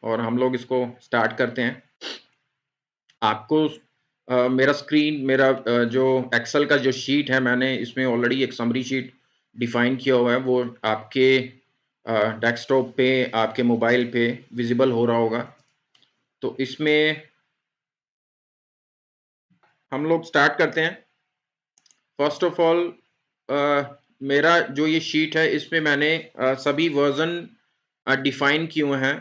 और हम लोग इसको स्टार्ट करते हैं। आपको मेरा स्क्रीन जो एक्सेल का जो शीट है, मैंने इसमें ऑलरेडी एक समरी शीट डिफाइन किया हुआ है, वो आपके डेस्कटॉप पे, आपके मोबाइल पे विजिबल हो रहा होगा। तो इसमें हम लोग स्टार्ट करते हैं। फर्स्ट ऑफ ऑल मेरा जो ये शीट है, इसमें मैंने सभी वर्जन डिफाइन किए हुए हैं।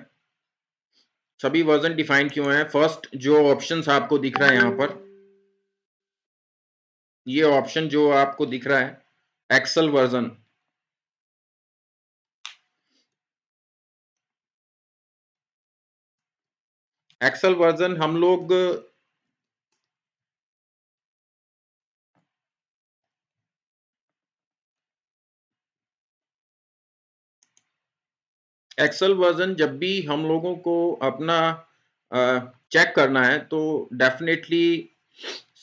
सभी वर्जन डिफाइन किए हुए हैं। फर्स्ट जो ऑप्शंस आपको दिख रहा है यहाँ पर, ये ऑप्शन जो आपको दिख रहा है एक्सेल वर्जन, एक्सेल वर्जन हम लोग एक्सेल वर्जन जब भी हम लोगों को अपना चेक करना है, तो डेफिनेटली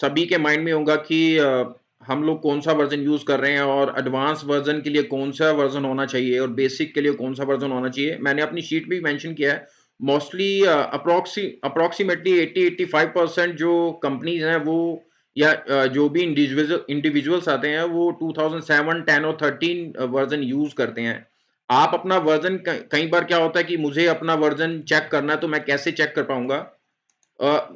सभी के माइंड में होगा कि हम लोग कौन सा वर्जन यूज कर रहे हैं और एडवांस वर्जन के लिए कौन सा वर्जन होना चाहिए और बेसिक के लिए कौन सा वर्जन होना चाहिए। मैंने अपनी शीट में मेंशन किया है। मोस्टली अप्रोक्सीमेटली 80-85% जो कंपनीज हैं वो या जो भी इंडिविजुअल्स आते हैं वो 2007, 10 और 13 वर्जन यूज करते हैं। आप अपना वर्जन, कई बार क्या होता है कि मुझे अपना वर्जन चेक करना है, तो मैं कैसे चेक कर पाऊंगा?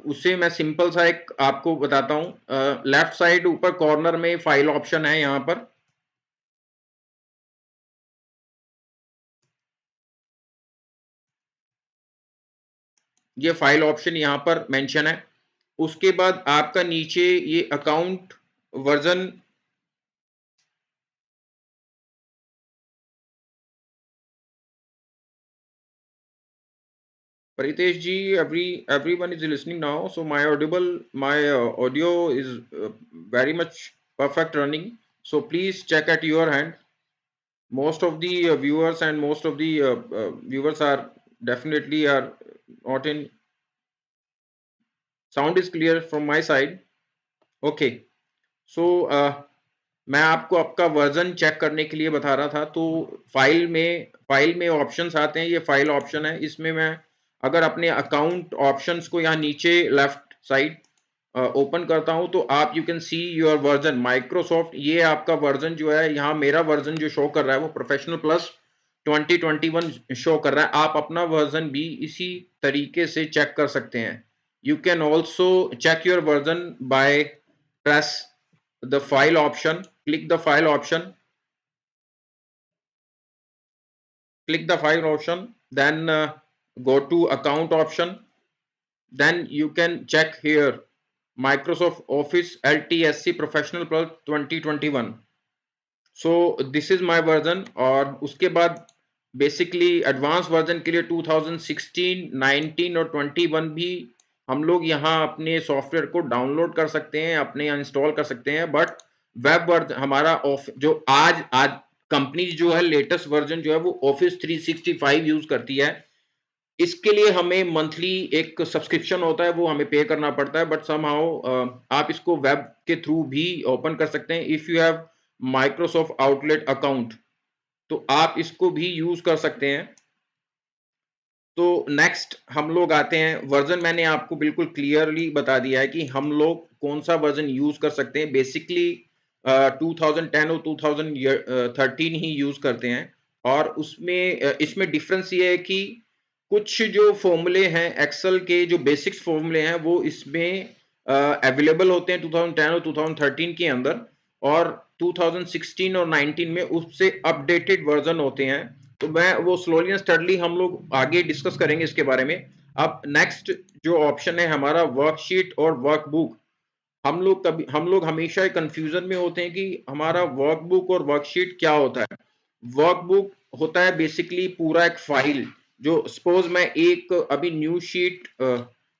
उससे मैं सिंपल सा एक आपको बताता हूं। लेफ्ट साइड ऊपर कॉर्नर में फाइल ऑप्शन है, यहां पर ये फाइल ऑप्शन यहां पर मेंशन है। उसके बाद आपका नीचे ये account version, Paritesh ji, everyone is listening now. So my audible, my audio is very much perfect running. So please check at your hand. Most of the viewers and most of the viewers are definitely are not in. Sound is clear from my side. Okay. So मैं आपको आपका version check करने के लिए बता रहा था। तो फाइल में ऑप्शंस आते हैं, ये फाइल ऑप्शन है। इसमें मैं अगर अपने अकाउंट ऑप्शंस को यहाँ नीचे लेफ्ट साइड ओपन करता हूं, तो आप you can see your version Microsoft. ये आपका वर्जन जो है, यहाँ मेरा वर्जन जो शो कर रहा है वो प्रोफेशनल प्लस 2021 शो कर रहा है। आप अपना वर्जन भी इसी तरीके से चेक कर सकते हैं। You can also check your version by press the file option, click the file option, then go to account option. Then you can check here Microsoft Office LTSC Professional Plus 2021. So this is my version। और उसके बाद basically advance version के लिए 2016, 19 और 21 भी हम लोग यहाँ अपने सॉफ्टवेयर को डाउनलोड कर सकते हैं, अपने इंस्टॉल कर सकते हैं। बट वेब वर्जन हमारा जो आज आज कंपनी जो है लेटेस्ट वर्जन जो है वो ऑफिस 365 यूज करती है। इसके लिए हमें मंथली एक सब्सक्रिप्शन होता है, वो हमें पे करना पड़ता है। बट समहाउ आप इसको वेब के थ्रू भी ओपन कर सकते हैं। If you have Microsoft outlet account, तो आप इसको भी यूज कर सकते हैं। तो नेक्स्ट हम लोग आते हैं वर्जन। मैंने आपको बिल्कुल क्लियरली बता दिया है कि हम लोग कौन सा वर्जन यूज कर सकते हैं। बेसिकली 2010 और 2013 ही यूज करते हैं। और उसमें इसमें डिफरेंस ये है कि कुछ जो फॉर्मूले हैं एक्सेल के, जो बेसिक्स फॉर्मूले हैं, वो इसमें अवेलेबल होते हैं 2010 और 2013 के अंदर, और 2016 और 19 में उससे अपडेटेड वर्जन होते हैं। तो मैं वो स्लोली एंड स्टडली हम लोग आगे डिस्कस करेंगे इसके बारे में। अब नेक्स्ट जो ऑप्शन है हमारा वर्कशीट और वर्कबुक। हम लोग हमेशा कंफ्यूजन में होते हैं कि हमारा वर्कबुक और वर्कशीट क्या होता है। वर्कबुक होता है बेसिकली पूरा एक फाइल, जो सपोज मैं एक अभी न्यू शीट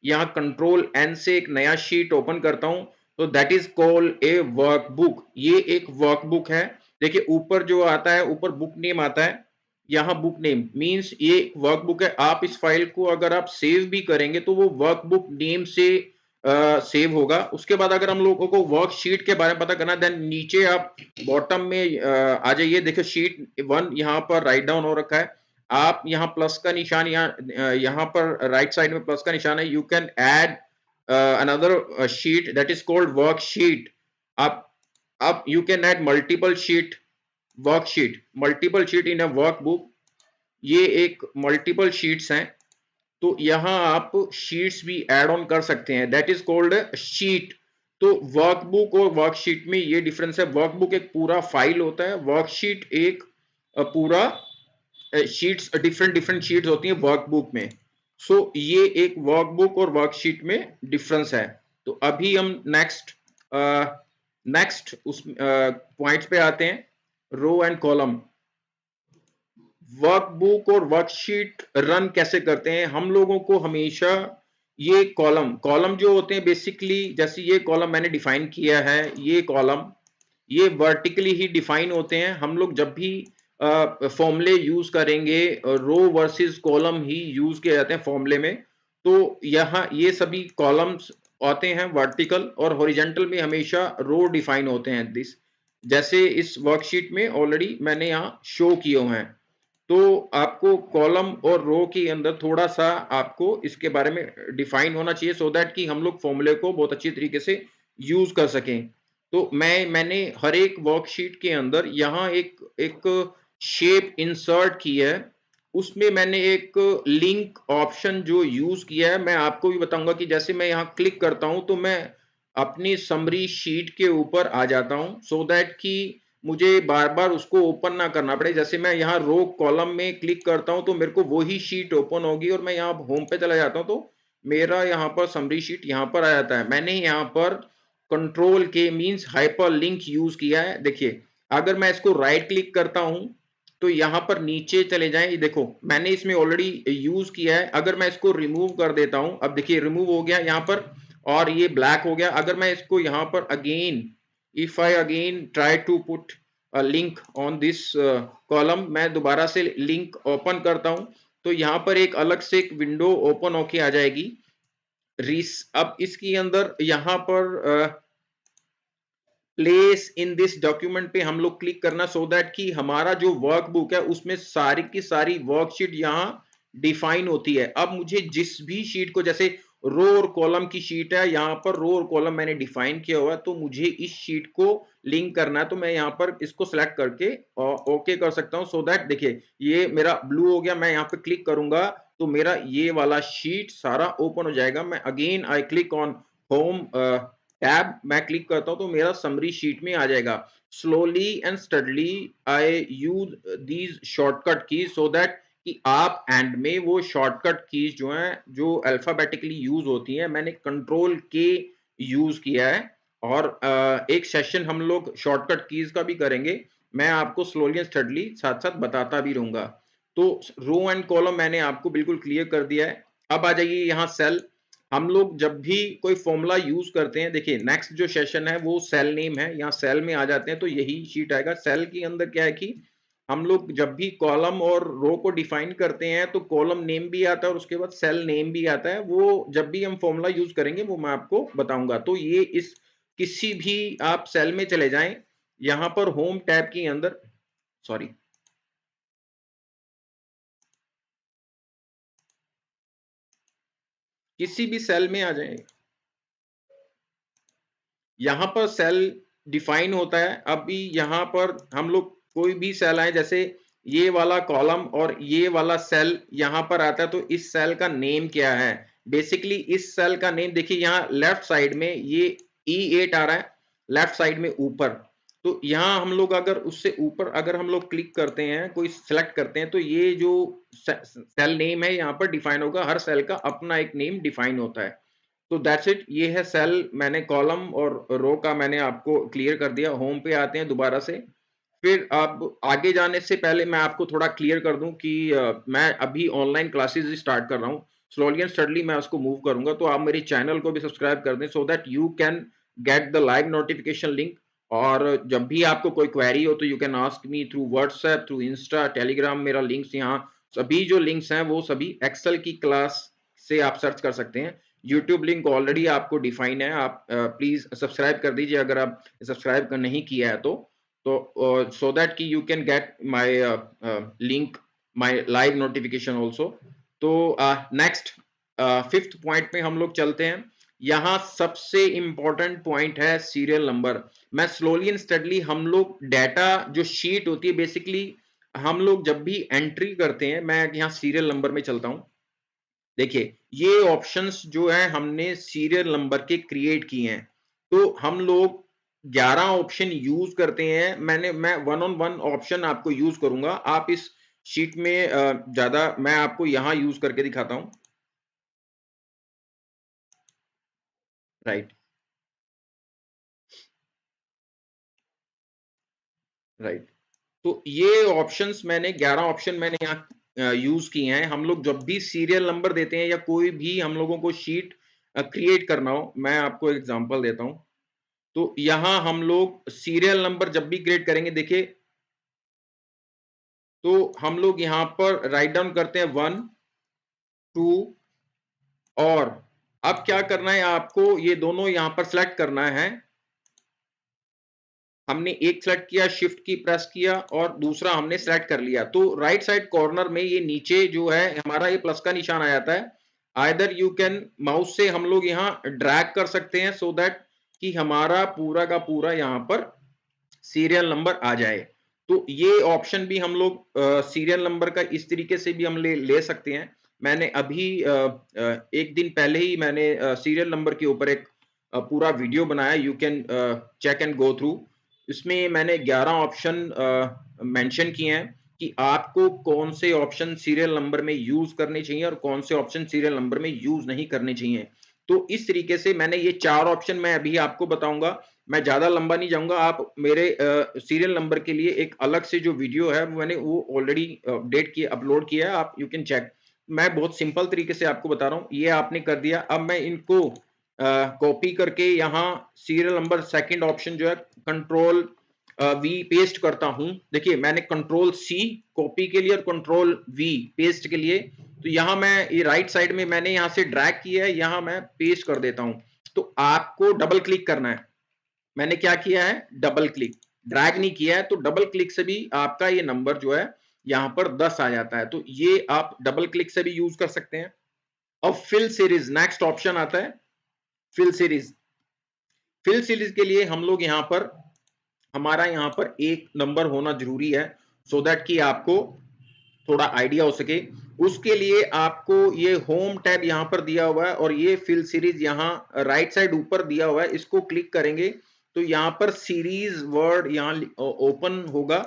यहाँ कंट्रोल एन से एक नया शीट ओपन करता हूं, तो that is called a workbook. ये एक वर्कबुक है। देखिए ऊपर जो आता है, ऊपर बुक नेम आता है, यहाँ बुक नेम मींस ये वर्कबुक है। आप इस फाइल को अगर आप सेव भी करेंगे तो वो वर्कबुक नेम से सेव होगा। उसके बाद अगर हम लोगों को वर्कशीट के बारे में पता करना, देन नीचे आप बॉटम में आ जाइए। देखिए शीट 1 यहाँ पर राइट डाउन हो रखा है। आप यहाँ प्लस का निशान यहाँ पर राइट साइड में प्लस का निशान है, you can add another sheet that is called worksheet. आप you can add multiple sheet, worksheet, multiple sheet in a workbook. ये एक मल्टीपल शीट्स हैं, तो यहाँ आप शीट्स भी ऐड ऑन कर सकते हैं, दैट इज कॉल्ड शीट। तो वर्कबुक और वर्कशीट में ये डिफरेंस है। वर्कबुक एक पूरा फाइल होता है, वर्कशीट एक पूरा शीट्स, डिफरेंट डिफरेंट शीट्स होती हैं वर्कबुक में। सो ये एक वर्कबुक और वर्कशीट में डिफरेंस है। तो अभी हम नेक्स्ट उस पॉइंट्स पे आते हैं, रो एंड कॉलम। वर्कबुक और वर्कशीट रन कैसे करते हैं? हम लोगों को हमेशा ये कॉलम कॉलम जो होते हैं बेसिकली, जैसे ये कॉलम मैंने डिफाइन किया है, ये कॉलम ये वर्टिकली ही डिफाइन होते हैं। हम लोग जब भी फॉर्मूले यूज करेंगे, रो वर्सेस कॉलम ही यूज किए जाते हैं फॉर्मूले में। तो यहाँ ये सभी कॉलम्स आते हैं वर्टिकल, और हॉरिजॉन्टल में हमेशा रो डिफाइन होते हैं। दिस जैसे इस वर्कशीट में ऑलरेडी मैंने यहाँ शो किए हुए हैं। तो आपको कॉलम और रो के अंदर थोड़ा सा आपको इसके बारे में डिफाइन होना चाहिए, सो दैट कि हम लोग फॉर्मूले को बहुत अच्छी तरीके से यूज कर सकें। तो मैंने हर एक वर्कशीट के अंदर यहाँ एक एक शेप इंसर्ट की है, उसमें मैंने एक लिंक ऑप्शन जो यूज किया है, मैं आपको भी बताऊंगा कि जैसे मैं यहाँ क्लिक करता हूं तो मैं अपनी समरी शीट के ऊपर आ जाता हूं, सो दैट कि मुझे बार बार उसको ओपन ना करना पड़े। जैसे मैं यहाँ रो कॉलम में क्लिक करता हूं तो मेरे को वही शीट ओपन होगी, और मैं यहाँ होम पे चला जाता हूं तो मेरा यहाँ पर समरी शीट यहाँ पर आ जाता है। मैंने यहाँ पर कंट्रोल के मींस हाइपर लिंक यूज किया है। देखिए, अगर मैं इसको राइट क्लिक करता हूं तो यहाँ पर नीचे चले जाएं, ये देखो मैंने इसमें ऑलरेडी यूज किया है। अगर मैं इसको रिमूव कर देता हूं, अब देखिए रिमूव हो गया यहाँ पर, और ये ब्लैक हो गया। अगर मैं इसको यहाँ पर again, if I again try to put a link on this column, मैं दोबारा से लिंक ओपन करता हूं तो यहाँ पर एक अलग से एक विंडो ओपन होके आ जाएगी। अब इसके अंदर यहाँ पर प्लेस इन दिस डॉक्यूमेंट पे हम लोग क्लिक करना, सो दैट कि हमारा जो वर्कबुक है उसमें सारी की सारी वर्कशीट यहाँ डिफाइन होती है। अब मुझे जिस भी शीट को, जैसे रो और कॉलम की शीट है, यहाँ पर रो और कॉलम मैंने डिफाइन किया हुआ है, तो मुझे इस शीट को लिंक करना है, तो मैं यहाँ पर इसको सिलेक्ट करके ओके कर सकता हूँ। सो दैट देखिए ये मेरा ब्लू हो गया, मैं यहाँ पे क्लिक करूंगा तो मेरा ये वाला शीट सारा ओपन हो जाएगा। मैं again I click on home tab, मैं क्लिक करता हूं तो मेरा समरी शीट में आ जाएगा। Slowly and steadily I use these shortcut keys, so that कि आप एंड में वो शॉर्टकट कीज जो हैं, जो अल्फाबेटिकली यूज होती हैं, मैंने कंट्रोल के यूज किया है। और एक सेशन हम लोग शॉर्टकट कीज का भी करेंगे, मैं आपको स्लोली एंड स्टडली साथ साथ बताता भी रहूंगा। तो रो एंड कॉलम मैंने आपको बिल्कुल क्लियर कर दिया है। अब आ जाइए यहाँ सेल। हम लोग जब भी कोई फॉर्मूला यूज करते हैं, देखिए नेक्स्ट जो सेशन है वो सेल नेम है, यहाँ सेल में आ जाते हैं तो यही शीट आएगा। सेल के अंदर क्या है कि हम लोग जब भी कॉलम और रो को डिफाइन करते हैं तो कॉलम नेम भी आता है और उसके बाद सेल नेम भी आता है। वो जब भी हम फॉर्मूला यूज करेंगे वो मैं आपको बताऊंगा। तो ये इस किसी भी आप सेल में चले जाएं, यहाँ पर होम टैब के अंदर, सॉरी, किसी भी सेल में आ जाए, यहाँ पर सेल डिफाइन होता है। अभी यहाँ पर हम लोग कोई भी सेल आए, जैसे ये वाला कॉलम और ये वाला सेल यहाँ पर आता है, तो इस सेल का नेम क्या है? बेसिकली इस सेल का नेम देखिए, यहाँ लेफ्ट साइड में ये E8 आ रहा है, लेफ्ट साइड में ऊपर। तो यहाँ हम लोग अगर उससे ऊपर अगर हम लोग क्लिक करते हैं, कोई सिलेक्ट करते हैं, तो ये जो सेल नेम है यहाँ पर डिफाइन होगा। हर सेल का अपना एक नेम डिफाइन होता है। तो दैट्स इट, ये है सेल। मैंने कॉलम और रो का मैंने आपको क्लियर कर दिया। होम पे आते हैं दोबारा से। फिर अब आगे जाने से पहले मैं आपको थोड़ा क्लियर कर दूं कि मैं अभी ऑनलाइन क्लासेस स्टार्ट कर रहा हूं, स्लोली एंड स्टडली मैं उसको मूव करूंगा। तो आप मेरे चैनल को भी सब्सक्राइब कर दें, so that you can get the live notification link. और जब भी आपको कोई क्वेरी हो तो you can ask me through WhatsApp, through Insta, Telegram. मेरा लिंक्स यहाँ, सभी जो लिंक्स हैं वो सभी एक्सेल की क्लास से आप सर्च कर सकते हैं। यूट्यूब लिंक ऑलरेडी आपको डिफाइन है, आप प्लीज सब्सक्राइब कर दीजिए अगर आप सब्सक्राइब नहीं किया है तो सो दैट कि you can get my link my live notification also. तो नेक्स्ट फिफ्थ पॉइंट पे हम लोग चलते हैं। यहाँ सबसे इंपॉर्टेंट पॉइंट है सीरियल नंबर। मैं स्लोली एंड स्टडली हम लोग डाटा जो शीट होती है बेसिकली हम लोग जब भी एंट्री करते हैं, मैं यहाँ सीरियल नंबर में चलता हूँ। देखिए ये ऑप्शंस जो है हमने सीरियल नंबर के क्रिएट किए हैं। तो हम लोग 11 ऑप्शन यूज करते हैं। मैं वन ऑन वन ऑप्शन आपको यूज करूंगा। आप इस शीट में ज्यादा मैं आपको यहां यूज करके दिखाता हूं। Right, right. तो ये ऑप्शंस मैंने 11 ऑप्शन मैंने यहाँ यूज किए हैं। हम लोग जब भी सीरियल नंबर देते हैं या कोई भी हम लोगों को शीट क्रिएट करना हो, मैं आपको एग्जांपल देता हूं। तो यहां हम लोग सीरियल नंबर जब भी क्रिएट करेंगे, देखिए तो हम लोग यहां पर राइट डाउन करते हैं 1 2 और अब क्या करना है आपको, ये दोनों यहां पर सेलेक्ट करना है। हमने एक सेलेक्ट किया, शिफ्ट की प्रेस किया और दूसरा हमने सेलेक्ट कर लिया। तो राइट साइड कॉर्नर में ये नीचे जो है हमारा ये प्लस का निशान आ जाता है। आइदर यू कैन माउस से हम लोग यहाँ ड्रैग कर सकते हैं सो दैट कि हमारा पूरा का पूरा यहाँ पर सीरियल नंबर आ जाए। तो ये ऑप्शन भी हम लोग सीरियल नंबर का इस तरीके से भी हम ले सकते हैं। मैंने अभी एक दिन पहले ही मैंने सीरियल नंबर के ऊपर एक पूरा वीडियो बनाया। You can check and go through. इसमें मैंने 11 ऑप्शन मेंशन किए हैं कि आपको कौन से ऑप्शन सीरियल नंबर में यूज करने चाहिए और कौन से ऑप्शन सीरियल नंबर में यूज नहीं करने चाहिए। तो इस तरीके से मैंने ये 4 ऑप्शन मैं अभी आपको बताऊंगा। मैं ज्यादा लंबा नहीं जाऊंगा। आप मेरे सीरियल नंबर के लिए एक अलग से जो वीडियो है वो मैंने वो ऑलरेडी अपडेट किया, अपलोड किया है। आप यू कैन चेक। मैं बहुत सिंपल तरीके से आपको बता रहा हूँ। ये आपने कर दिया। अब मैं इनको कॉपी करके यहाँ सीरियल नंबर सेकंड ऑप्शन जो है कंट्रोल वी पेस्ट करता हूं। देखिए मैंने कंट्रोल सी कॉपी के लिए और कंट्रोल वी पेस्ट के लिए। तो यहां मैं ये राइट साइड में मैंने यहां से ड्रैग किया है, यहां मैं पेस्ट कर देता हूं। तो आपको डबल क्लिक करना है। मैंने क्या किया है, डबल क्लिक, ड्रैग नहीं किया है। तो डबल क्लिक से भी आपका ये नंबर जो है यहां पर 10 आ जाता है। तो ये आप डबल क्लिक से भी यूज कर सकते हैं। अब फिल सीरीज नेक्स्ट ऑप्शन आता है। फिल सीरीज, फिल सीरीज के लिए हम लोग यहां पर हमारा यहां पर एक नंबर होना जरूरी है सो दैट कि आपको थोड़ा आइडिया हो सके। उसके लिए आपको ये होम टैब यहां पर दिया हुआ है और ये फिल सीरीज यहां राइट साइड ऊपर दिया हुआ है। इसको क्लिक करेंगे तो यहां पर सीरीज वर्ड यहां ओपन होगा।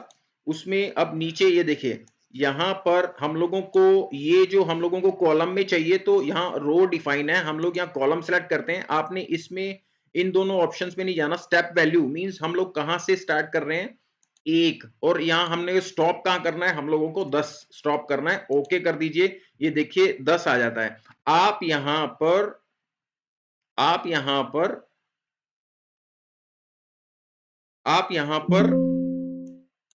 उसमें अब नीचे ये देखिए, यहां पर हम लोगों को ये जो हम लोगों को कॉलम में चाहिए तो यहाँ रो डिफाइन है। हम लोग यहाँ कॉलम सेलेक्ट करते हैं। आपने इसमें इन दोनों ऑप्शंस में नहीं जाना। स्टेप वैल्यू मींस हम लोग कहां से स्टार्ट कर रहे हैं, एक। और यहां हमने स्टॉप कहां करना है, हम लोगों को 10 स्टॉप करना है। ओके कर दीजिए। ये देखिए 10 आ जाता है। आप यहां पर आप यहां पर आप यहां पर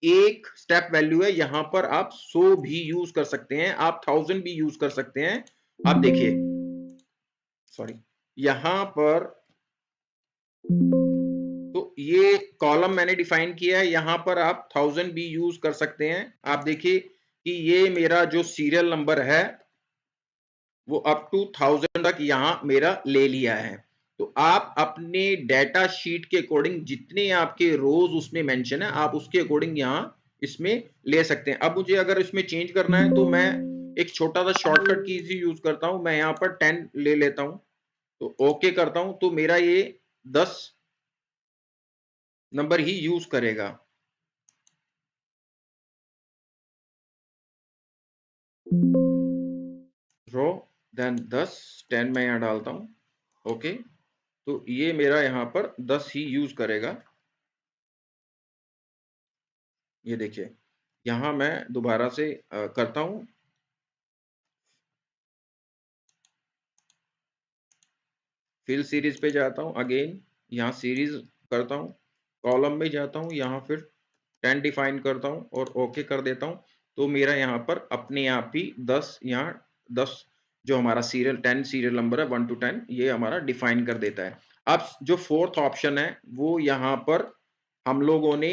एक स्टेप वैल्यू है, यहां पर आप 100 भी यूज कर सकते हैं, आप 1000 भी यूज कर सकते हैं। आप देखिए, सॉरी, यहां पर तो ये कॉलम मैंने डिफाइन किया है। यहां पर आप 1000 भी यूज कर सकते हैं। आप देखिए कि ये मेरा जो सीरियल नंबर है वो अप टू 1000 तक यहां मेरा ले लिया है। तो आप अपने डेटा शीट के अकॉर्डिंग जितने आपके रोज उसमें मेंशन है आप उसके अकॉर्डिंग यहां इसमें ले सकते हैं। अब मुझे अगर इसमें चेंज करना है तो मैं एक छोटा सा शॉर्टकट कीज ही यूज करता हूं। मैं यहां पर 10 ले लेता हूं। तो ओके करता हूं तो मेरा ये 10 नंबर ही यूज करेगा। रो देन 10 10 मैं यहां डालता हूं। ओके, तो ये मेरा यहां पर 10 ही यूज करेगा। ये देखिए, यहाँ मैं दोबारा से करता हूँ। फिल सीरीज पे जाता हूँ, अगेन यहाँ सीरीज करता हूँ, कॉलम में जाता हूँ, यहाँ फिर 10 डिफाइन करता हूँ और ओके कर देता हूँ। तो मेरा यहाँ पर अपने आप ही 10 यहाँ 10 जो हमारा सीरियल 10 सीरियल नंबर है 1 to 10 ये हमारा डिफाइन कर देता है। अब जो फोर्थ ऑप्शन है वो यहाँ पर हम लोगों ने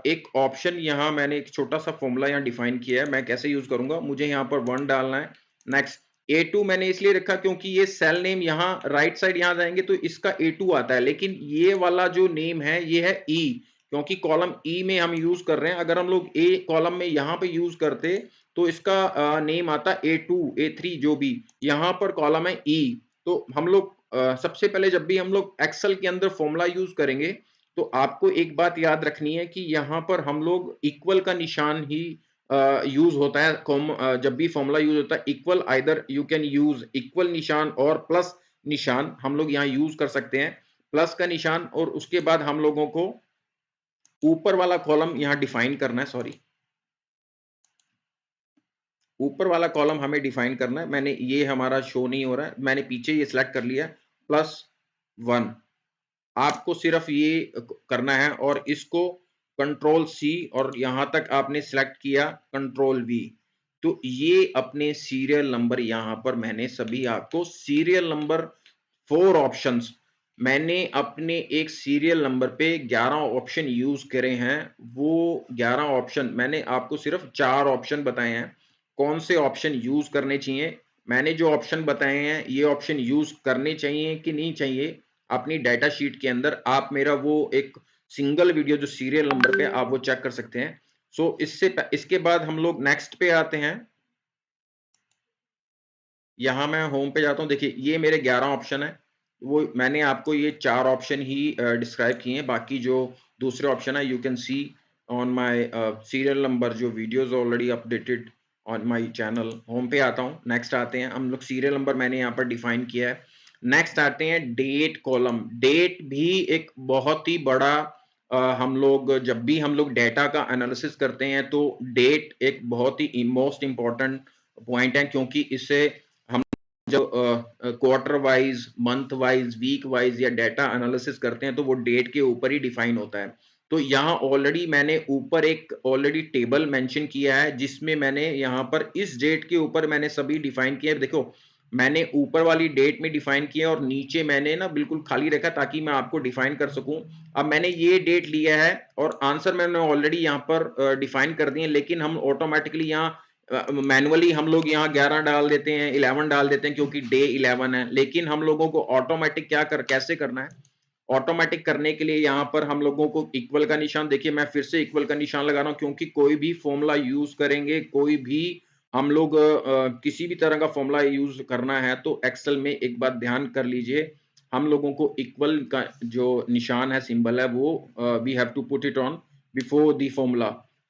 एक ऑप्शन यहाँ मैंने एक छोटा सा फॉर्मूला यहाँ डिफाइन किया है, मैं कैसे यूज करूंगा, मुझे यहाँ पर 1 डालना है। नेक्स्ट A2 मैंने इसलिए रखा क्योंकि ये सेल नेम यहाँ राइट साइड यहाँ जाएंगे तो इसका A2 आता है, लेकिन ये वाला जो नेम है ये है E, क्योंकि कॉलम E में हम यूज कर रहे हैं। अगर हम लोग A कॉलम में यहाँ पे यूज करते तो इसका नेम आता A2 A3 जो भी, यहाँ पर कॉलम है E। तो हम लोग सबसे पहले जब भी हम लोग एक्सेल के अंदर फॉर्मूला यूज करेंगे तो आपको एक बात याद रखनी है कि यहाँ पर हम लोग इक्वल का निशान ही यूज होता है। जब भी फॉर्मूला यूज होता है equal, either you can use equal निशान और प्लस निशान, हम लोग यहाँ यूज कर सकते हैं प्लस का निशान। और उसके बाद हम लोगों को ऊपर वाला कॉलम यहाँ डिफाइन करना है, सॉरी, ऊपर वाला कॉलम हमें डिफाइन करना है। मैंने ये हमारा शो नहीं हो रहा है, मैंने पीछे ये सिलेक्ट कर लिया +1। आपको सिर्फ ये करना है और इसको कंट्रोल सी और यहां तक आपने सिलेक्ट किया कंट्रोल वी। तो ये अपने सीरियल नंबर यहां पर मैंने सभी आपको सीरियल नंबर 4 ऑप्शंस, मैंने अपने एक सीरियल नंबर पे 11 ऑप्शन यूज करे हैं। वो 11 ऑप्शन मैंने आपको सिर्फ 4 ऑप्शन बताए हैं कौन से ऑप्शन यूज करने चाहिए। मैंने जो ऑप्शन बताए हैं ये ऑप्शन यूज करने चाहिए कि नहीं चाहिए, अपनी डाटा शीट के अंदर आप मेरा वो एक सिंगल वीडियो जो सीरियल नंबर पे आप वो चेक कर सकते हैं। सो इसके बाद हम लोग नेक्स्ट पे आते हैं। यहाँ मैं होम पे जाता हूँ, देखिए ये मेरे 11 ऑप्शन है, वो मैंने आपको ये 4 ऑप्शन ही डिस्क्राइब किए हैं। बाकी जो दूसरे ऑप्शन है you can see on my serial number जो videos already updated on my channel. Home पे आता हूँ, नेक्स्ट आते हैं हम लोग, सीरियल नंबर मैंने यहाँ पर डिफाइन किया है। नेक्स्ट आते हैं डेट कॉलम। डेट भी एक बहुत ही बड़ा हम लोग जब भी हम लोग डेटा का एनालिसिस करते हैं तो डेट एक बहुत ही मोस्ट इंपॉर्टेंट पॉइंट है, क्योंकि इससे जब quarter wise, month wise, week wise या डाटा एनालिसिस करते हैं तो वो डेट के ऊपर ही डिफाइन होता है। तो यहाँ ऑलरेडी मैंने ऊपर एक ऑलरेडी टेबल मेंशन किया है जिसमें मैंने यहाँ पर इस डेट के ऊपर मैंने सभी डिफाइन किया है। देखो मैंने ऊपर वाली डेट में डिफाइन किया और नीचे मैंने ना बिल्कुल खाली रखा ताकि मैं आपको डिफाइन कर सकूं। अब मैंने ये डेट लिया है और आंसर मैंने ऑलरेडी यहाँ पर डिफाइन कर दिए, लेकिन हम ऑटोमेटिकली यहाँ मैनुअली हम लोग यहाँ 11 डाल देते हैं, 11 डाल देते हैं क्योंकि डे 11 है। लेकिन हम लोगों को ऑटोमेटिक कैसे करना है, ऑटोमेटिक करने के लिए यहाँ पर हम लोगों को इक्वल का निशान, देखिए मैं फिर से इक्वल का निशान लगा रहा हूँ क्योंकि कोई भी फॉर्मूला यूज करेंगे, कोई भी हम लोग किसी भी तरह का फॉर्मूला यूज करना है तो एक्सेल में एक बात ध्यान कर लीजिए, हम लोगों को इक्वल का जो निशान है, सिंबल है, वो we have to put it on before the formula.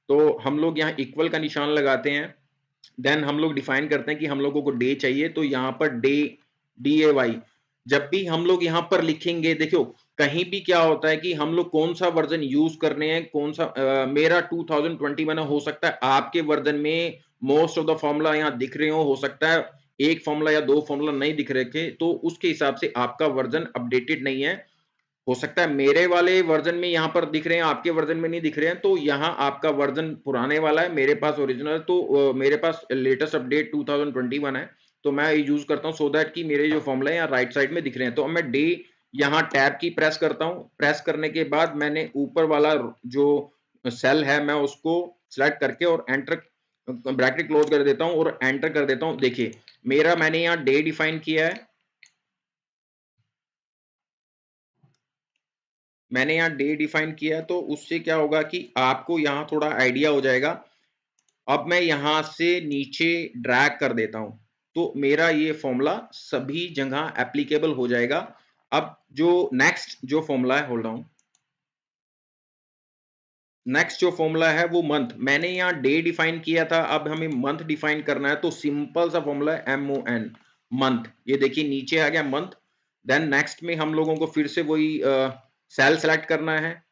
तो हम लोग यहाँ इक्वल का निशान लगाते हैं। देन हम लोग डिफाइन करते हैं कि हम लोगों को डे चाहिए, तो यहाँ पर डे DAY जब भी हम लोग यहाँ पर लिखेंगे, देखो कहीं भी क्या होता है कि हम लोग कौन सा वर्जन यूज करने हैं, कौन सा मेरा 2021 हो सकता है आपके वर्जन में मोस्ट ऑफ द फॉर्मूला यहाँ दिख रहे हो सकता है एक फॉर्मूला या दो फॉर्मूला नहीं दिख रहे थे, तो उसके हिसाब से आपका वर्जन अपडेटेड नहीं है। हो सकता है मेरे वाले वर्जन में यहाँ पर दिख रहे हैं, आपके वर्जन में नहीं दिख रहे हैं, तो यहाँ आपका वर्जन पुराने वाला है, मेरे पास ओरिजिनल, तो मेरे पास लेटेस्ट अपडेट 2021 है। तो मैं यूज करता हूँ सो दैट कि मेरे जो फॉर्मूला है यहाँ राइट साइड में दिख रहे हैं। तो अब मैं डे यहाँ टैब की प्रेस करता हूँ, प्रेस करने के बाद मैंने ऊपर वाला जो सेल है मैं उसको सिलेक्ट करके और एंटर, ब्रैकेट क्लोज कर देता हूँ और एंटर कर देता हूँ। देखिए मेरा मैंने यहाँ डे डिफाइन किया है, मैंने यहाँ डे डिफाइन किया है, तो उससे क्या होगा कि आपको यहाँ थोड़ा आइडिया हो जाएगा। अब मैं यहाँ से नीचे ड्रैग कर देता हूँ तो मेरा ये फॉर्मूला सभी जगह एप्लीकेबल हो जाएगा। अब जो नेक्स्ट जो फॉर्मूला है, होल्ड ऑन, नेक्स्ट जो फॉर्मूला है वो मंथ, मैंने यहाँ डे डिफाइन किया था, अब हमें मंथ डिफाइन करना है। तो सिंपल सा फॉर्मूला है MON, मंथ, ये देखिए नीचे आ गया मंथ। देन नेक्स्ट में हम लोगों को फिर से वही सेल सेलेक्ट करना है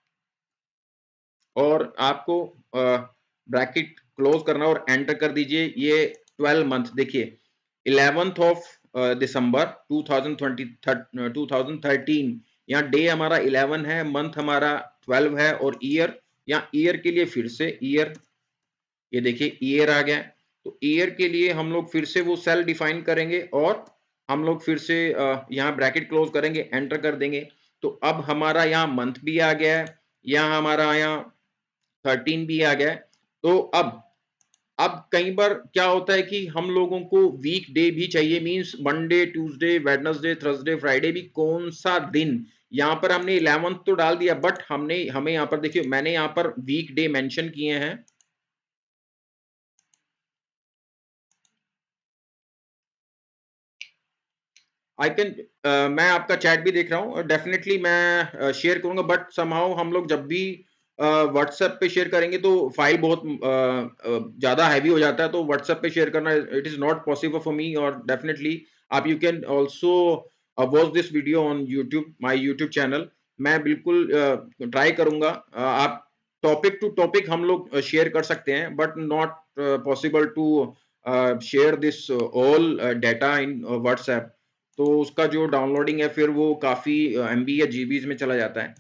और आपको ब्रैकेट क्लोज करना और एंटर कर दीजिए। ये 12 मंथ, देखिए 11th ऑफ दिसंबर 2013, यहाँ डे हमारा 11 है, मंथ हमारा 12 है और ईयर, यहाँ ईयर के लिए फिर से ईयर, ये देखिए ईयर आ गया। तो ईयर के लिए हम लोग फिर से वो सेल डिफाइन करेंगे और हम लोग फिर से यहाँ ब्रैकेट क्लोज करेंगे, एंटर कर देंगे। तो अब हमारा यहाँ मंथ भी आ गया है, यहाँ हमारा यहाँ 13 भी आ गया है। तो अब कई बार क्या होता है कि हम लोगों को वीक डे भी चाहिए, means Monday, Tuesday, Wednesday, Thursday, Friday भी कौन सा दिन। यहाँ पर हमने 11th तो डाल दिया, बट हमें यहाँ पर देखिए मैंने यहाँ पर वीक डे मेंशन किए हैं। आई कैन मैं आपका चैट भी देख रहा हूँ, डेफिनेटली मैं शेयर करूंगा, बट समहाउ हम लोग जब भी व्हाट्सएप पे शेयर करेंगे तो फाइल बहुत ज़्यादा हैवी हो जाता है, तो व्हाट्सएप पे शेयर करना it is not possible for me. और डेफिनेटली आप you can also watch this video on YouTube, my YouTube channel. मैं बिल्कुल ट्राई करूंगा। आप टॉपिक टू टॉपिक हम लोग शेयर कर सकते हैं, but not possible to share this all data in WhatsApp. तो उसका जो डाउनलोडिंग है फिर वो काफ़ी एमबी या जीबीज में चला जाता है।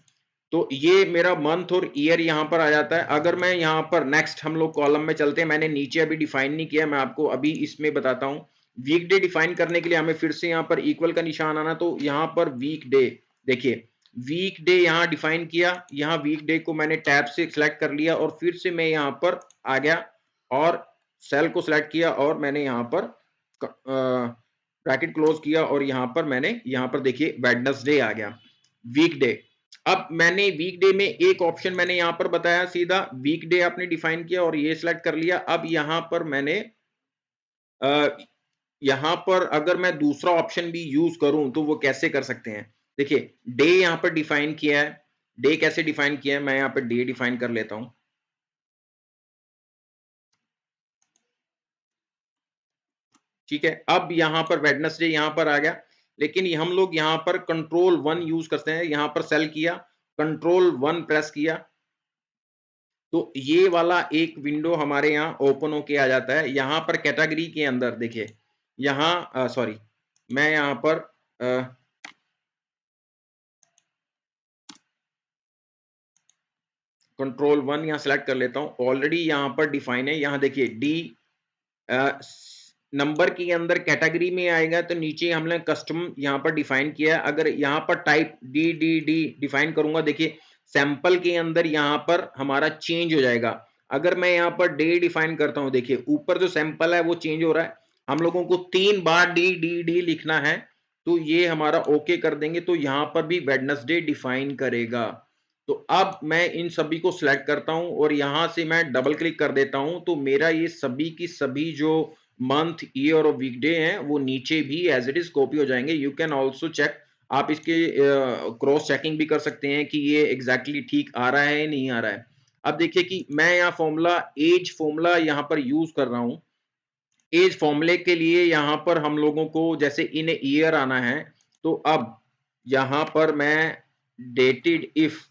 तो ये मेरा मंथ और ईयर यहाँ पर आ जाता है। अगर मैं यहाँ पर नेक्स्ट हम लोग कॉलम में चलते हैं, मैंने नीचे अभी डिफाइन नहीं किया, मैं आपको अभी इसमें बताता हूँ। वीक डे डिफाइन करने के लिए हमें फिर से यहाँ पर इक्वल का निशान आना, तो यहाँ पर वीक डे देखिए, वीक डे यहाँ डिफाइन किया, यहाँ वीक डे को मैंने टैब से सिलेक्ट कर लिया और फिर से मैं यहाँ पर आ गया और सेल को सिलेक्ट किया और मैंने यहाँ पर ब्रैकेट क्लोज किया और यहाँ पर मैंने यहाँ पर देखिए वेडनेसडे आ गया, वीक डे। अब मैंने वीक डे में एक ऑप्शन मैंने यहाँ पर बताया, सीधा वीक डे आपने डिफाइन किया और ये सिलेक्ट कर लिया। अब यहाँ पर मैंने यहाँ पर अगर मैं दूसरा ऑप्शन भी यूज करूं तो वो कैसे कर सकते हैं। देखिए डे यहाँ पर डिफाइन किया है, डे कैसे डिफाइन किया है, मैं यहाँ पर डे डिफाइन कर लेता हूं। ठीक है, अब यहाँ पर वेडनेसडे यहाँ पर आ गया, लेकिन हम लोग यहाँ पर कंट्रोल 1 यूज करते हैं, यहाँ पर सेल किया, कंट्रोल 1 प्रेस किया, तो ये वाला एक विंडो हमारे यहाँ ओपन होके आ जाता है। यहाँ पर कैटेगरी के अंदर देखिए, यहाँ सॉरी मैं यहाँ पर कंट्रोल 1 यहाँ सेलेक्ट कर लेता हूँ। ऑलरेडी यहाँ पर डिफाइन है, यहाँ देखिए डी नंबर के अंदर कैटेगरी में आएगा, तो नीचे हमने कस्टम यहाँ पर डिफाइन किया है। अगर यहाँ पर type D D D define करूंगा, देखिए सैंपल के अंदर यहाँ पर हमारा चेंज हो जाएगा। अगर मैं यहाँ पर डे डिफाइन करता हूँ, देखिए ऊपर जो सैंपल है वो चेंज हो रहा है। हम लोगों को 3 बार डी डी डी लिखना है, तो ये हमारा ओके कर देंगे, तो यहाँ पर भी वेडनेसडे डिफाइन करेगा। तो अब मैं इन सभी को सिलेक्ट करता हूं और यहां से मैं डबल क्लिक कर देता हूं, तो मेरा ये सभी की सभी जो मंथ, ईयर और वीकडे हैं वो नीचे भी एज इट इज कॉपी हो जाएंगे। यू कैन ऑल्सो चेक, आप इसके क्रॉस चेकिंग भी कर सकते हैं कि ये एग्जैक्टली ठीक आ रहा है नहीं आ रहा है। अब देखिए कि मैं यहाँ फॉर्मूला, एज फॉर्मूला यहाँ पर यूज कर रहा हूँ। एज फॉर्मूले के लिए यहाँ पर हम लोगों को जैसे इन ईयर आना है, तो अब यहाँ पर मैं डेटेड इफ,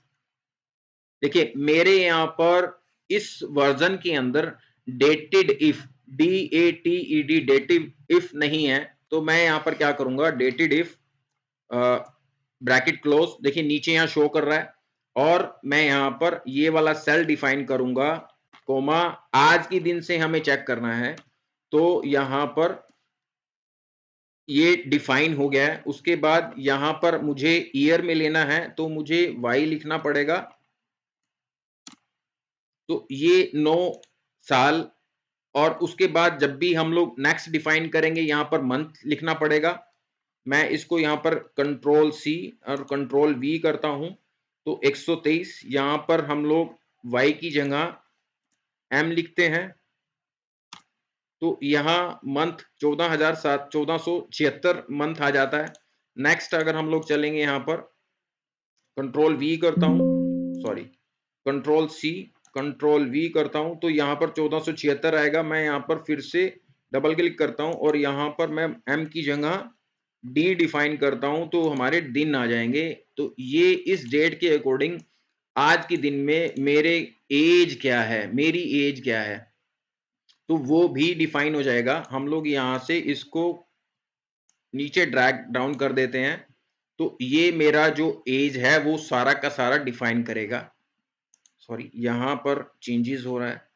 देखिए मेरे यहाँ पर इस वर्जन के अंदर dated if, DATED dative if नहीं है, तो मैं यहाँ पर क्या करूंगा, डेटेड इफ ब्रैकेट क्लोज, देखिए नीचे यहाँ शो कर रहा है, और मैं यहाँ पर ये वाला सेल डिफाइन करूंगा, कोमा आज के दिन से हमें चेक करना है, तो यहाँ पर ये डिफाइन हो गया है। उसके बाद यहाँ पर मुझे ईयर में लेना है, तो मुझे वाई लिखना पड़ेगा, तो ये 9 साल। और उसके बाद जब भी हम लोग नेक्स्ट डिफाइन करेंगे, यहाँ पर मंथ लिखना पड़ेगा। मैं इसको यहाँ पर कंट्रोल-C और कंट्रोल-V करता हूँ, तो 123 यहाँ पर हम लोग Y की जगह M लिखते हैं, तो यहाँ मंथ 14,776 मंथ आ जाता है। नेक्स्ट अगर हम लोग चलेंगे यहाँ पर कंट्रोल-V करता हूँ, सॉरी कंट्रोल-C कंट्रोल-V करता हूँ, तो यहाँ पर 1476 आएगा। मैं यहाँ पर फिर से डबल क्लिक करता हूँ और यहाँ पर मैं M की जगह D डिफाइन करता हूँ, तो हमारे दिन आ जाएंगे। तो ये इस डेट के अकॉर्डिंग आज के दिन में मेरे एज क्या है, मेरी एज क्या है, तो वो भी डिफाइन हो जाएगा। हम लोग यहाँ से इसको नीचे ड्रैग डाउन कर देते हैं, तो ये मेरा जो एज है वो सारा का सारा डिफाइन करेगा। सॉरी यहाँ पर चेंजेस हो रहा है।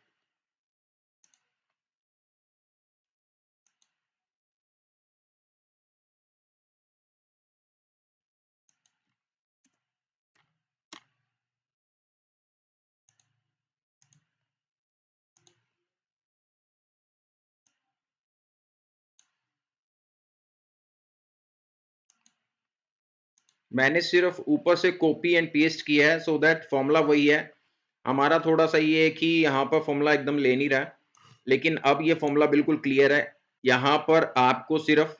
मैंने सिर्फ ऊपर से कॉपी एंड पेस्ट किया है, सो दैट फॉर्मूला वही है। हमारा थोड़ा-सा ये है कि यहाँ पर फॉर्मूला एकदम ले नहीं रहा है, लेकिन अब ये फॉर्मूला बिल्कुल क्लियर है। यहाँ पर आपको सिर्फ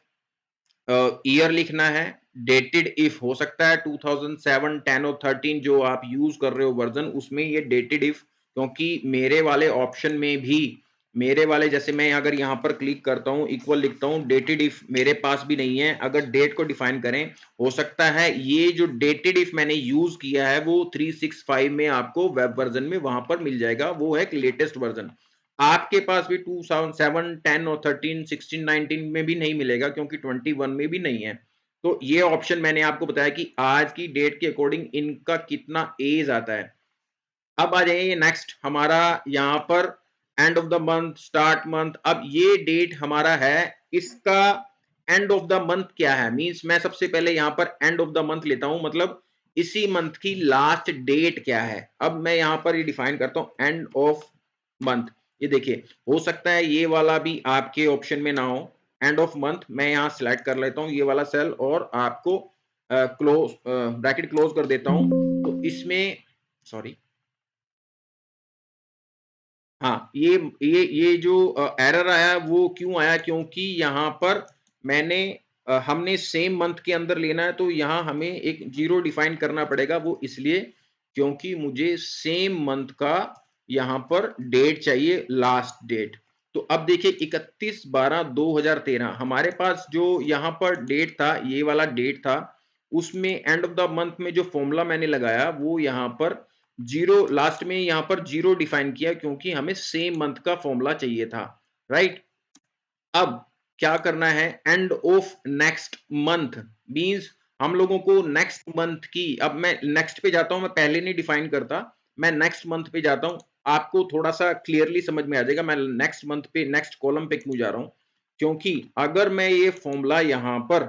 ईयर लिखना है, डेटेड इफ हो सकता है 2007, 10 और 13 जो आप यूज़ कर रहे हो वर्ज़न, उसमें ये डेटेड इफ, क्योंकि मेरे वाले ऑप्शन में भी, मेरे वाले जैसे मैं अगर यहाँ पर क्लिक करता हूँ, इक्वल लिखता हूँ, डेटेड इफ मेरे पास भी नहीं है। अगर डेट को डिफाइन करें, हो सकता है ये जो डेटेड इफ मैंने यूज़ किया है वो 365 में आपको वेब वर्ज़न में वहाँ पर मिल जाएगा, वो है लेटेस्ट वर्ज़न। आपके पास भी 2007, 10 और 13, 16, 19 में भी नहीं मिलेगा, क्योंकि 21 में भी नहीं है। तो ये ऑप्शन मैंने आपको बताया कि आज की डेट के अकॉर्डिंग इनका कितना एज आता है। अब आ जाइए नेक्स्ट हमारा यहाँ पर end of the month, start month. अब ये डेट हमारा है, इसका एंड ऑफ द मंथ क्या है, मींस मैं सबसे पहले यहाँ पर एंड ऑफ द मंथ लेता हूँ, मतलब इसी मंथ की लास्ट डेट क्या है। अब मैं यहाँ पर ये डिफाइन करता हूँ एंड ऑफ मंथ। ये देखिए, हो सकता है ये वाला भी आपके ऑप्शन में ना हो। एंड ऑफ मंथ मैं यहाँ सिलेक्ट कर लेता हूँ ये वाला सेल, और आपको क्लोज ब्रैकेट क्लोज कर देता हूँ। तो इसमें सॉरी, हाँ, ये जो एरर आया वो क्यों आया? क्योंकि यहाँ पर मैंने हमने सेम मंथ के अंदर लेना है, तो यहाँ हमें एक ज़ीरो डिफाइन करना पड़ेगा। वो इसलिए क्योंकि मुझे सेम मंथ का यहाँ पर डेट चाहिए, लास्ट डेट। तो अब देखिए 31/12/2013 हमारे पास जो यहाँ पर डेट था, ये वाला डेट था, उसमें एंड ऑफ द मंथ में जो फ़ॉर्मूला मैंने लगाया वो यहाँ पर जीरो, लास्ट में यहाँ पर जीरो डिफाइन किया, क्योंकि हमें सेम मंथ का फॉर्मूला चाहिए था, राइट। अब क्या करना है, end of next month means हम लोगों को नेक्स्ट मंथ की, अब मैं नेक्स्ट पे जाता हूं, मैं पहले नहीं डिफाइन करता, मैं नेक्स्ट मंथ पे जाता हूं। आपको थोड़ा सा क्लियरली समझ में आ जाएगा मैं नेक्स्ट मंथ पे, नेक्स्ट कॉलम पे क्यों जा रहा हूं। क्योंकि अगर मैं ये फॉर्मूला यहां पर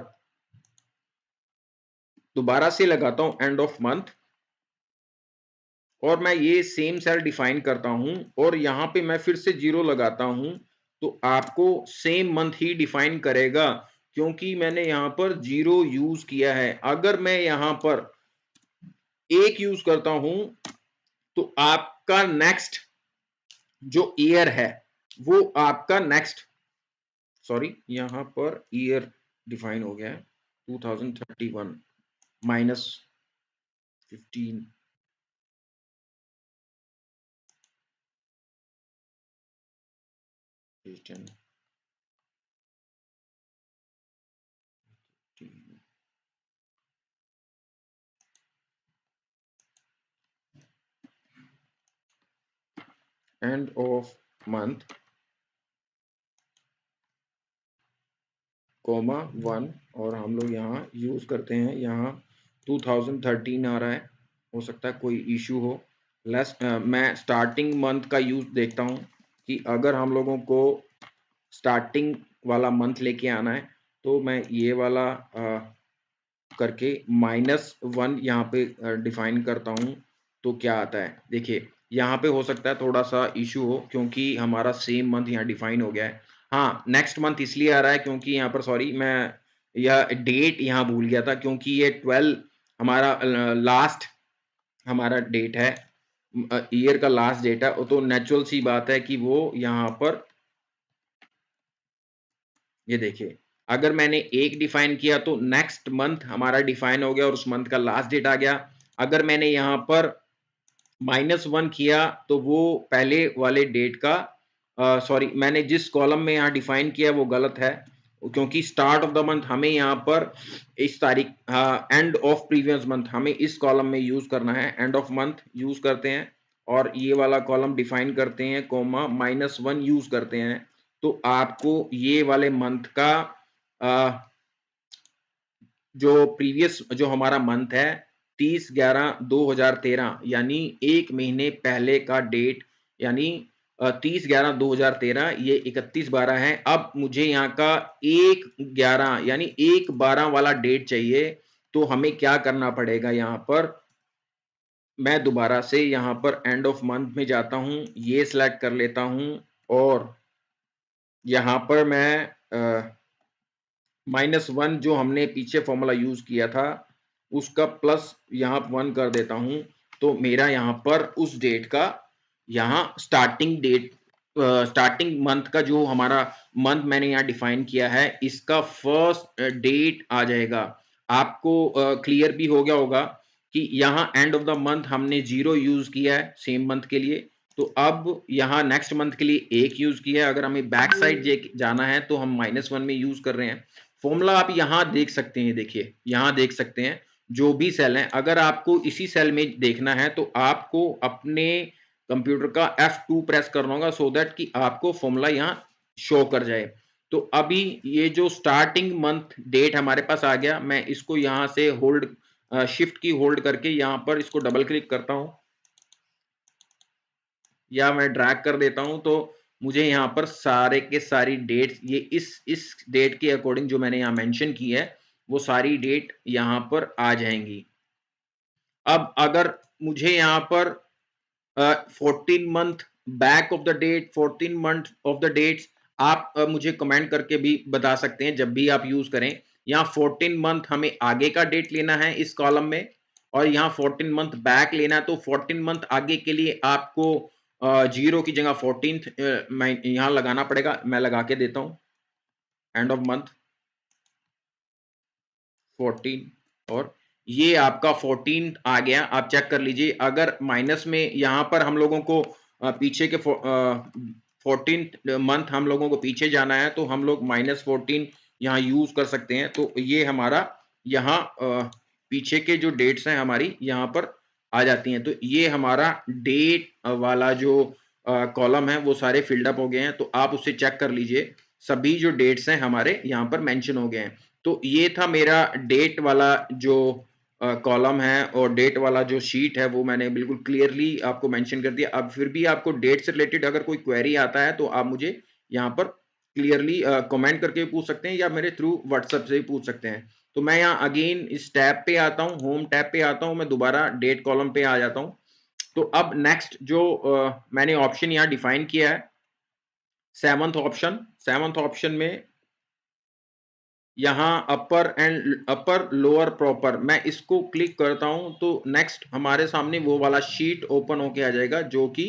दोबारा से लगाता हूं एंड ऑफ मंथ, और मैं ये सेम सेल डिफाइन करता हूं, और यहां पे मैं फिर से जीरो लगाता हूं, तो आपको सेम मंथ ही डिफाइन करेगा, क्योंकि मैंने यहां पर जीरो यूज किया है। अगर मैं यहां पर एक यूज करता हूं, तो आपका नेक्स्ट जो ईयर है वो आपका नेक्स्ट, सॉरी यहां पर ईयर डिफाइन हो गया है 2031 minus 15 10 end of month comma 1, और हम लोग यहाँ यूज़ करते हैं, यहाँ 2013 आ रहा है, हो सकता है कोई इशू हो। मैं स्टार्टिंग मंथ का यूज़ देखता हूँ कि अगर हम लोगों को स्टार्टिंग वाला मंथ लेके आना है, तो मैं ये वाला करके -1 यहाँ पे डिफाइन करता हूँ, तो क्या आता है देखिए। यहाँ पे हो सकता है थोड़ा सा इशू हो, क्योंकि हमारा सेम मंथ यहाँ डिफाइन हो गया है। हाँ, नेक्स्ट मंथ इसलिए आ रहा है क्योंकि यहाँ पर, सॉरी मैं यह डेट यहाँ भूल गया था, क्योंकि ये 12 हमारा लास्ट हमारा डेट है, ईयर का लास्ट डेट है, तो नेचुरल सी बात है कि वो यहाँ पर, ये देखिए, अगर मैंने एक डिफाइन किया तो नेक्स्ट मंथ हमारा डिफाइन हो गया और उस मंथ का लास्ट डेट आ गया। अगर मैंने यहाँ पर -1 किया तो वो पहले वाले डेट का, सॉरी मैंने जिस कॉलम में यहाँ डिफाइन किया वो गलत है, क्योंकि स्टार्ट ऑफ द मंथ हमें यहाँ पर इस तारीख, एंड ऑफ प्रीवियस मंथ हमें इस कॉलम में यूज करना है, एंड ऑफ मंथ यूज करते हैं और ये वाला कॉलम डिफाइन करते हैं, कोमा -1 यूज करते हैं। तो आपको ये वाले मंथ का अ, जो प्रीवियस जो हमारा मंथ है 30/11/2013, यानी एक महीने पहले का डेट, यानी 30/11/2013, ये 31/12 है। अब मुझे यहाँ का 1/11 यानी 1/12 वाला डेट चाहिए, तो हमें क्या करना पड़ेगा, यहाँ पर मैं दोबारा से यहाँ पर एंड ऑफ मंथ में जाता हूँ, ये सिलेक्ट कर लेता हूँ, और यहाँ पर मैं -1 जो हमने पीछे फॉर्मूला यूज किया था, उसका प्लस यहाँ 1 कर देता हूँ, तो मेरा यहाँ पर उस डेट का यहाँ स्टार्टिंग मंथ का जो हमारा मंथ मैंने यहाँ डिफाइन किया है, इसका फर्स्ट डेट आ जाएगा। आपको क्लियर भी हो गया होगा कि यहाँ एंड ऑफ द मंथ हमने 0 यूज़ किया है सेम मंथ के लिए, तो अब यहाँ नेक्स्ट मंथ के लिए 1 यूज़ किया है। अगर हमें बैक साइड जाना है तो हम -1 में यूज़ कर रहे हैं। फॉर्मूला आप यहाँ देख सकते हैं, देखिए, यहाँ देख सकते हैं जो भी सेल है। अगर आपको इसी सेल में देखना है तो आपको अपने कंप्यूटर का F2 प्रेस करना होगा सो दैट कि आपको फॉर्मूला यहाँ शो कर जाए। तो अभी ये जो स्टार्टिंग मंथ डेट हमारे पास आ गया, मैं इसको यहाँ से शिफ्ट की होल्ड करके यहाँ पर इसको डबल क्लिक करता हूँ या मैं ड्रैग कर देता हूँ, तो मुझे यहाँ पर सारे के सारी डेट्स ये इस डेट के अकॉर्डिंग जो मैंने यहाँ मेंशन की है, वो सारी डेट यहाँ पर आ जाएंगी। अब अगर मुझे यहाँ पर 14 month back of the date, 14 month of the dates, आप मुझे कमेंट करके भी बता सकते हैं जब भी आप यूज करें। यहाँ 14 मंथ हमें आगे का डेट लेना है इस कॉलम में, और यहाँ 14 मंथ बैक लेना है, तो 14 मंथ आगे के लिए आपको 0 की जगह 14th मैं यहाँ लगाना पड़ेगा। मैं लगा के देता हूँ, एंड ऑफ मंथ 14, और ये आपका 14 आ गया। आप चेक कर लीजिए, अगर माइनस में यहाँ पर हम लोगों को पीछे के 14th मंथ हम लोगों को पीछे जाना है, तो हम लोग -14 यहाँ यूज कर सकते हैं। तो ये हमारा यहाँ पीछे के जो डेट्स हैं हमारी यहाँ पर आ जाती हैं। तो ये हमारा डेट वाला जो कॉलम है वो सारे फिल्ड अप हो गए हैं। तो आप उससे चेक कर लीजिए, सभी जो डेट्स हैं हमारे यहाँ पर मेंशन हो गए हैं। तो ये था मेरा डेट वाला जो कॉलम है, और डेट वाला जो शीट है वो मैंने बिल्कुल क्लियरली आपको मेंशन कर दिया। अब फिर भी आपको डेट से रिलेटेड अगर कोई क्वेरी आता है तो आप मुझे यहाँ पर क्लियरली कमेंट करके पूछ सकते हैं या मेरे थ्रू व्हाट्सएप से भी पूछ सकते हैं। तो मैं यहाँ अगेन इस टैब पे आता हूँ, होम टैब पे आता हूँ, मैं दोबारा डेट कॉलम पे आ जाता हूँ। तो अब नेक्स्ट जो मैंने ऑप्शन यहाँ डिफाइन किया है, सेवंथ ऑप्शन में यहाँ अपर लोअर प्रॉपर, मैं इसको क्लिक करता हूं तो नेक्स्ट हमारे सामने वो वाला शीट ओपन होके आ जाएगा जो कि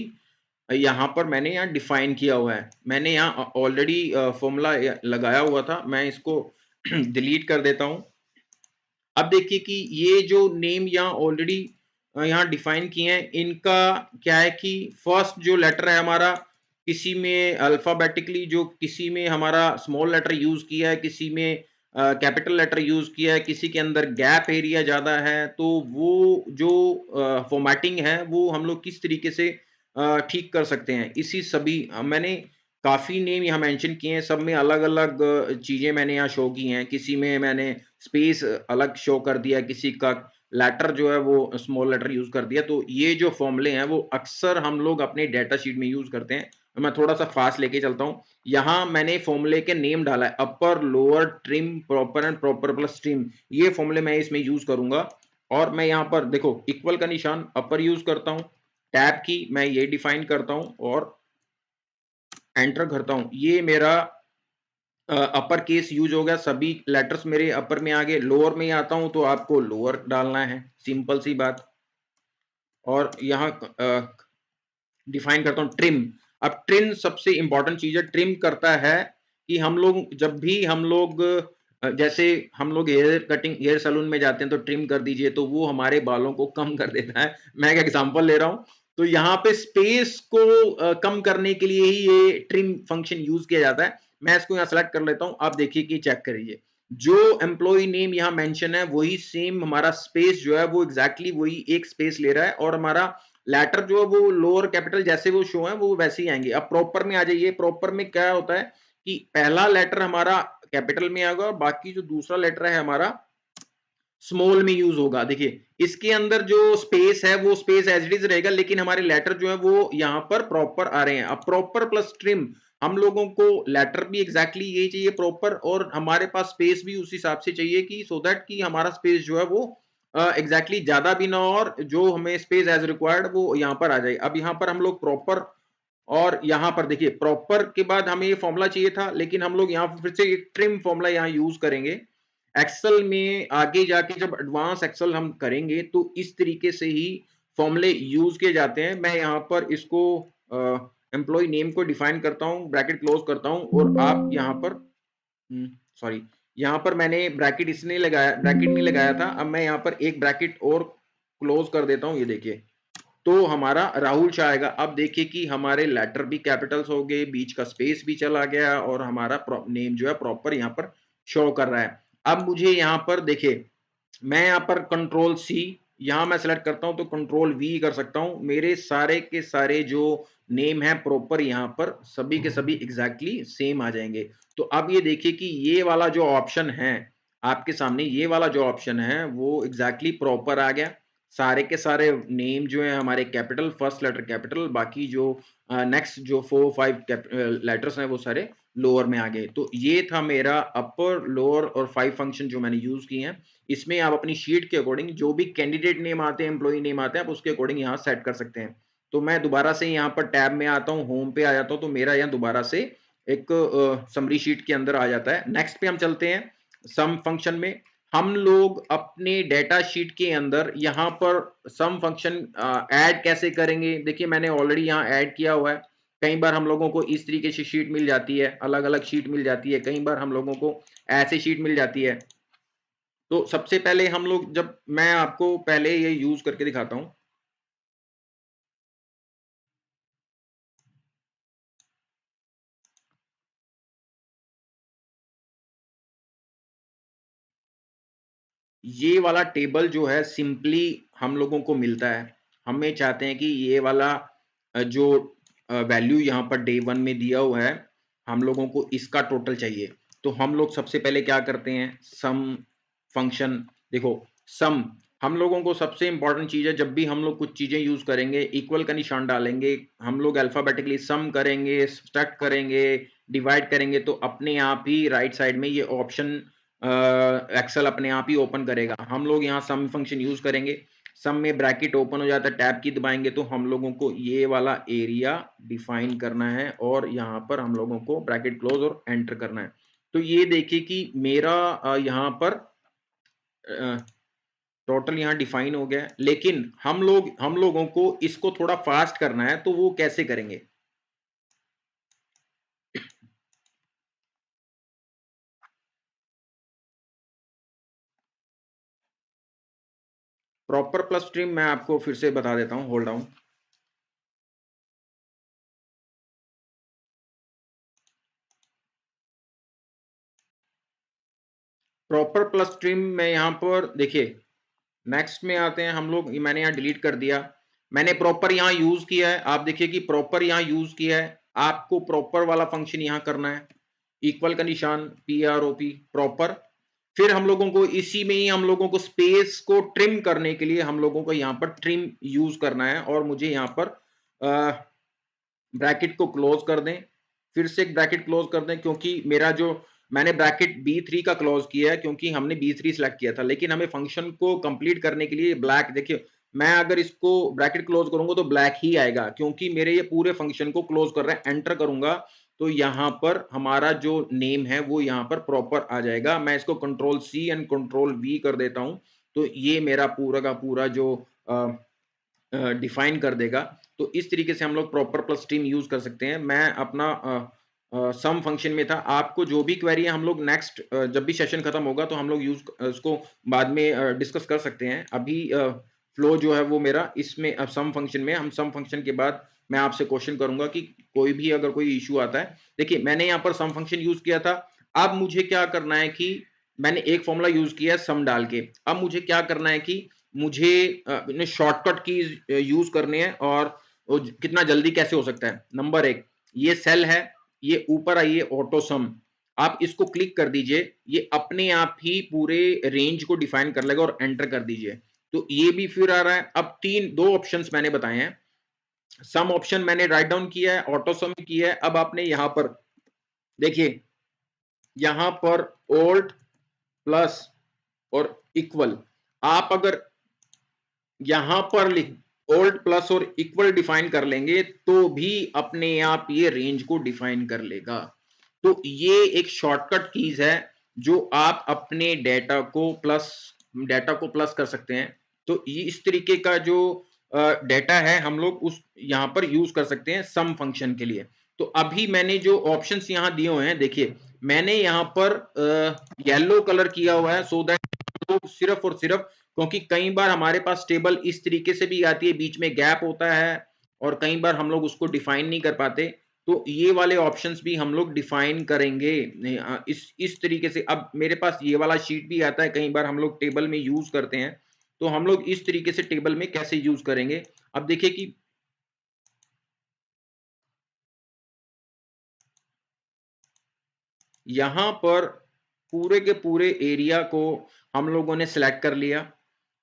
यहाँ पर मैंने यहाँ डिफाइन किया हुआ है। मैंने यहाँ ऑलरेडी फॉर्मूला लगाया हुआ था, मैं इसको डिलीट कर देता हूं। अब देखिए कि ये जो नेम यहाँ ऑलरेडी यहाँ डिफाइन किए हैं, इनका क्या है कि फर्स्ट जो लेटर है हमारा, किसी में अल्फाबेटिकली, जो किसी में हमारा स्मॉल लेटर यूज किया है, किसी में कैपिटल लेटर यूज किया है, किसी के अंदर गैप एरिया ज्यादा है, तो वो जो फॉर्मेटिंग है वो हम लोग किस तरीके से ठीक कर सकते हैं। इसी सभी मैंने काफी नेम यहाँ मेंशन किए हैं, सब में अलग अलग चीजें मैंने यहाँ शो की हैं। किसी में मैंने स्पेस अलग शो कर दिया, किसी का लेटर जो है वो स्मॉल लेटर यूज कर दिया। तो ये जो फॉर्मूले हैं वो अक्सर हम लोग अपने डेटा शीट में यूज करते हैं। मैं थोड़ा सा फास्ट लेके चलता हूँ। यहाँ मैंने फॉर्मूले के नेम डाला है, upper, lower, trim, proper and proper plus trim. ये फॉर्मूले मैं इसमें यूज करूंगा। और मैं यहाँ पर देखो इक्वल का निशान अपर यूज करता हूँ, टैब की मैं ये डिफाइन करता हूँ और एंटर करता हूँ। ये मेरा अपर केस यूज हो गया, सभी लेटर्स मेरे अपर में आ गए। लोअर में आता हूं तो आपको लोअर डालना है, सिंपल सी बात। और यहाँ डिफाइन करता हूँ ट्रिम। अब ट्रिम सबसे इंपॉर्टेंट चीज है। ट्रिम करता है कि हम लोग जब भी हम लोग जैसे हम लोग हेयर सैलून में जाते हैं तो ट्रिम कर दीजिए, तो वो हमारे बालों को कम कर देता है। मैं एक एग्जांपल ले रहा हूँ। तो यहाँ पे स्पेस को कम करने के लिए ही ये ट्रिम फंक्शन यूज किया जाता है। मैं इसको यहाँ सेलेक्ट कर लेता हूँ, आप देखिए कि चेक करिए, जो एम्प्लॉय नेम यहाँ मेंशन है वही सेम हमारा स्पेस जो है वो एग्जैक्टली वही एक स्पेस ले रहा है, और हमारा लेटर जो है वो लोअर कैपिटल जैसे वो शो है वो वैसे ही आएंगे। अब प्रॉपर में आ जाइए। प्रॉपर में क्या होता है कि पहला लेटर हमारा कैपिटल में आएगा और बाकी जो दूसरा लेटर है हमारा स्मॉल में यूज होगा। देखिए इसके अंदर जो स्पेस है वो स्पेस एज इट इज रहेगा, लेकिन हमारे लेटर जो है वो यहाँ पर प्रॉपर आ रहे हैं। अब प्रॉपर प्लस ट्रिम, हम लोगों को लेटर भी एग्जैक्टली यही चाहिए प्रॉपर, और हमारे पास स्पेस भी उस हिसाब से चाहिए कि सो दैट कि हमारा स्पेस जो है वो एग्जैक्टली ज्यादा भी ना हो, और जो हमें स्पेस एज रिक्वायर्ड वो यहाँ पर आ जाए। अब यहाँ पर हम लोग प्रॉपर, और यहाँ पर देखिए प्रॉपर के बाद हमें ये फॉर्मूला चाहिए था, लेकिन हम लोग यहाँ फिर से एक ट्रिम फॉर्मूला यहाँ यूज करेंगे। एक्सेल में आगे जाके जब एडवांस एक्सेल हम करेंगे तो इस तरीके से ही फॉर्मूले यूज किए जाते हैं। मैं यहाँ पर इसको एम्प्लॉय नेम को डिफाइन करता हूँ, ब्रैकेट क्लोज करता हूँ और आप यहाँ पर सॉरी, यहाँ पर मैंने ब्रैकेट नहीं लगाया था। अब मैं यहाँ पर एक ब्रैकेट और क्लोज कर देता हूँ, ये देखिए, तो हमारा राहुल शाह आएगा। अब देखिए कि हमारे लेटर भी कैपिटल्स हो गए, बीच का स्पेस भी चला गया और हमारा नेम जो है प्रॉपर यहाँ पर शो कर रहा है। अब मुझे यहाँ पर देखिए, मैं यहाँ पर कंट्रोल सी, यहाँ मैं सेलेक्ट करता हूँ तो कंट्रोल वी कर सकता हूँ। मेरे सारे के सारे जो नेम है प्रॉपर यहाँ पर सभी के सभी एग्जैक्टली सेम आ जाएंगे। तो अब ये देखिए कि ये वाला जो ऑप्शन है आपके सामने, ये वाला जो ऑप्शन है वो एग्जैक्टली प्रॉपर आ गया। सारे के सारे नेम जो है हमारे कैपिटल, फर्स्ट लेटर कैपिटल, बाकी जो नेक्स्ट जो 4-5 लेटर्स हैं वो सारे लोअर में आ गए। तो ये था मेरा अपर, लोअर और 5 फंक्शन जो मैंने यूज किए हैं। इसमें आप अपनी शीट के अकॉर्डिंग जो भी कैंडिडेट नेम आते हैं, एम्प्लॉई नेम आते हैं, आप उसके अकॉर्डिंग यहाँ सेट कर सकते हैं। तो मैं दोबारा से यहाँ पर टैब में आता हूँ, होम पे आ जाता हूँ, तो मेरा यहाँ दोबारा से एक समरी शीट के अंदर आ जाता है। नेक्स्ट पे हम चलते हैं सम फंक्शन में। हम लोग अपने डेटा शीट के अंदर यहाँ पर सम फंक्शन ऐड कैसे करेंगे? देखिए मैंने ऑलरेडी यहाँ ऐड किया हुआ है। कई बार हम लोगों को इस तरीके से शीट मिल जाती है, अलग अलग शीट मिल जाती है, कई बार हम लोगों को ऐसे शीट मिल जाती है। तो सबसे पहले हम लोग, जब मैं आपको पहले ये यूज करके दिखाता हूं, ये वाला टेबल जो है सिंपली हम लोगों को मिलता है। हमें चाहते हैं कि ये वाला जो वैल्यू यहाँ पर डे वन में दिया हुआ है, हम लोगों को इसका टोटल चाहिए। तो हम लोग सबसे पहले क्या करते हैं, सम फंक्शन। देखो सम, हम लोगों को सबसे इंपॉर्टेंट चीज है, जब भी हम लोग कुछ चीजें यूज करेंगे, इक्वल का निशान डालेंगे, हम लोग अल्फाबेटिकली सम करेंगे, सब्ट्रैक्ट करेंगे, डिवाइड करेंगे, तो अपने आप ही राइट साइड में ये ऑप्शन एक्सेल अपने आप ही ओपन करेगा। हम लोग यहाँ सम फंक्शन यूज करेंगे, सम में ब्रैकेट ओपन हो जाता है, टैब की दबाएंगे तो हम लोगों को ये वाला एरिया डिफाइन करना है और यहाँ पर हम लोगों को ब्रैकेट क्लोज और एंटर करना है। तो ये देखिए कि मेरा यहाँ पर टोटल यहाँ डिफाइन हो गया है। लेकिन हम लोगों को इसको थोड़ा फास्ट करना है, तो वो कैसे करेंगे? प्रॉपर प्लस स्ट्रीम मैं आपको फिर से बता देता हूँ, hold down. Proper plus stream में यहाँ पर देखिए, नेक्स्ट में आते हैं हम लोग। मैंने यहाँ डिलीट कर दिया, मैंने प्रॉपर यहाँ यूज किया है। आप देखिए कि प्रॉपर यहाँ यूज किया है। आपको प्रॉपर वाला फंक्शन यहाँ करना है, इक्वल का निशान, PROP, प्रॉपर। फिर हम लोगों को इसी में ही हम लोगों को स्पेस को ट्रिम करने के लिए हम लोगों को यहाँ पर ट्रिम यूज करना है और मुझे यहाँ पर ब्रैकेट को क्लोज कर दें, फिर से एक ब्रैकेट क्लोज कर दें, क्योंकि मेरा जो मैंने ब्रैकेट B3 का क्लोज किया है क्योंकि हमने B3 सिलेक्ट किया था, लेकिन हमें फंक्शन को कंप्लीट करने के लिए ब्लैक, देखिए मैं अगर इसको ब्रैकेट क्लोज करूंगा तो ब्लैक ही आएगा क्योंकि मेरे ये पूरे फंक्शन को क्लोज कर रहे हैं। एंटर करूंगा तो यहाँ पर हमारा जो नेम है वो यहाँ पर प्रॉपर आ जाएगा। मैं इसको control C and control V कर देता हूं, तो ये मेरा पूरा का पूरा जो डिफाइन कर देगा। तो इस तरीके से हम लोग प्रॉपर प्लस स्ट्रीम यूज कर सकते हैं। मैं अपना सम फंक्शन में था। आपको जो भी क्वेरी है हम लोग नेक्स्ट जब भी सेशन खत्म होगा तो हम लोग यूज उसको बाद में डिस्कस कर सकते हैं। अभी फ्लो जो है वो मेरा इसमें अब सम फंक्शन में, हम सम फंक्शन के बाद मैं आपसे क्वेश्चन करूंगा कि कोई भी अगर कोई इशू आता है। देखिए मैंने यहाँ पर सम फंक्शन यूज किया था। अब मुझे क्या करना है कि मैंने एक फॉर्मूला यूज किया है सम डाल के। अब मुझे क्या करना है कि मुझे शॉर्टकट कीज यूज करनी है और कितना जल्दी कैसे हो सकता है। नंबर एक, ये सेल है, ये ऊपर आइए ऑटो सम, आप इसको क्लिक कर दीजिए, ये अपने आप ही पूरे रेंज को डिफाइन कर लेगा और एंटर कर दीजिए। तो ये भी फिर आ रहा है। अब दो ऑप्शंस मैंने बताए हैं, सम ऑप्शन मैंने राइट डाउन किया है, ऑटो सम किया है। अब आपने यहां पर देखिए, यहां पर ओल्ट प्लस और इक्वल, आप अगर यहां पर लिख ओल्ड प्लस और इक्वल डिफाइन कर लेंगे तो भी अपने आप ये रेंज को डिफाइन कर लेगा। तो ये एक शॉर्टकट कीज है। जो आप अपने डेटा को प्लस कर सकते हैं। तो ये इस तरीके का जो डेटा है हम लोग उस यहाँ पर यूज कर सकते हैं सम फंक्शन के लिए। तो अभी मैंने जो ऑप्शंस यहाँ दिए हुए हैं, देखिए मैंने यहाँ पर येलो कलर किया हुआ है सो दैट लोग सिर्फ और सिर्फ, क्योंकि कई बार हमारे पास टेबल इस तरीके से भी आती है, बीच में गैप होता है और कई बार हम लोग उसको डिफाइन नहीं कर पाते। तो ये वाले ऑप्शंस भी हम लोग डिफाइन करेंगे इस तरीके से। अब मेरे पास ये वाला शीट भी आता है, कई बार हम लोग टेबल में यूज करते हैं, तो हम लोग इस तरीके से टेबल में कैसे यूज करेंगे। अब देखिए कि यहां पर पूरे के पूरे एरिया को हम लोगों ने सिलेक्ट कर लिया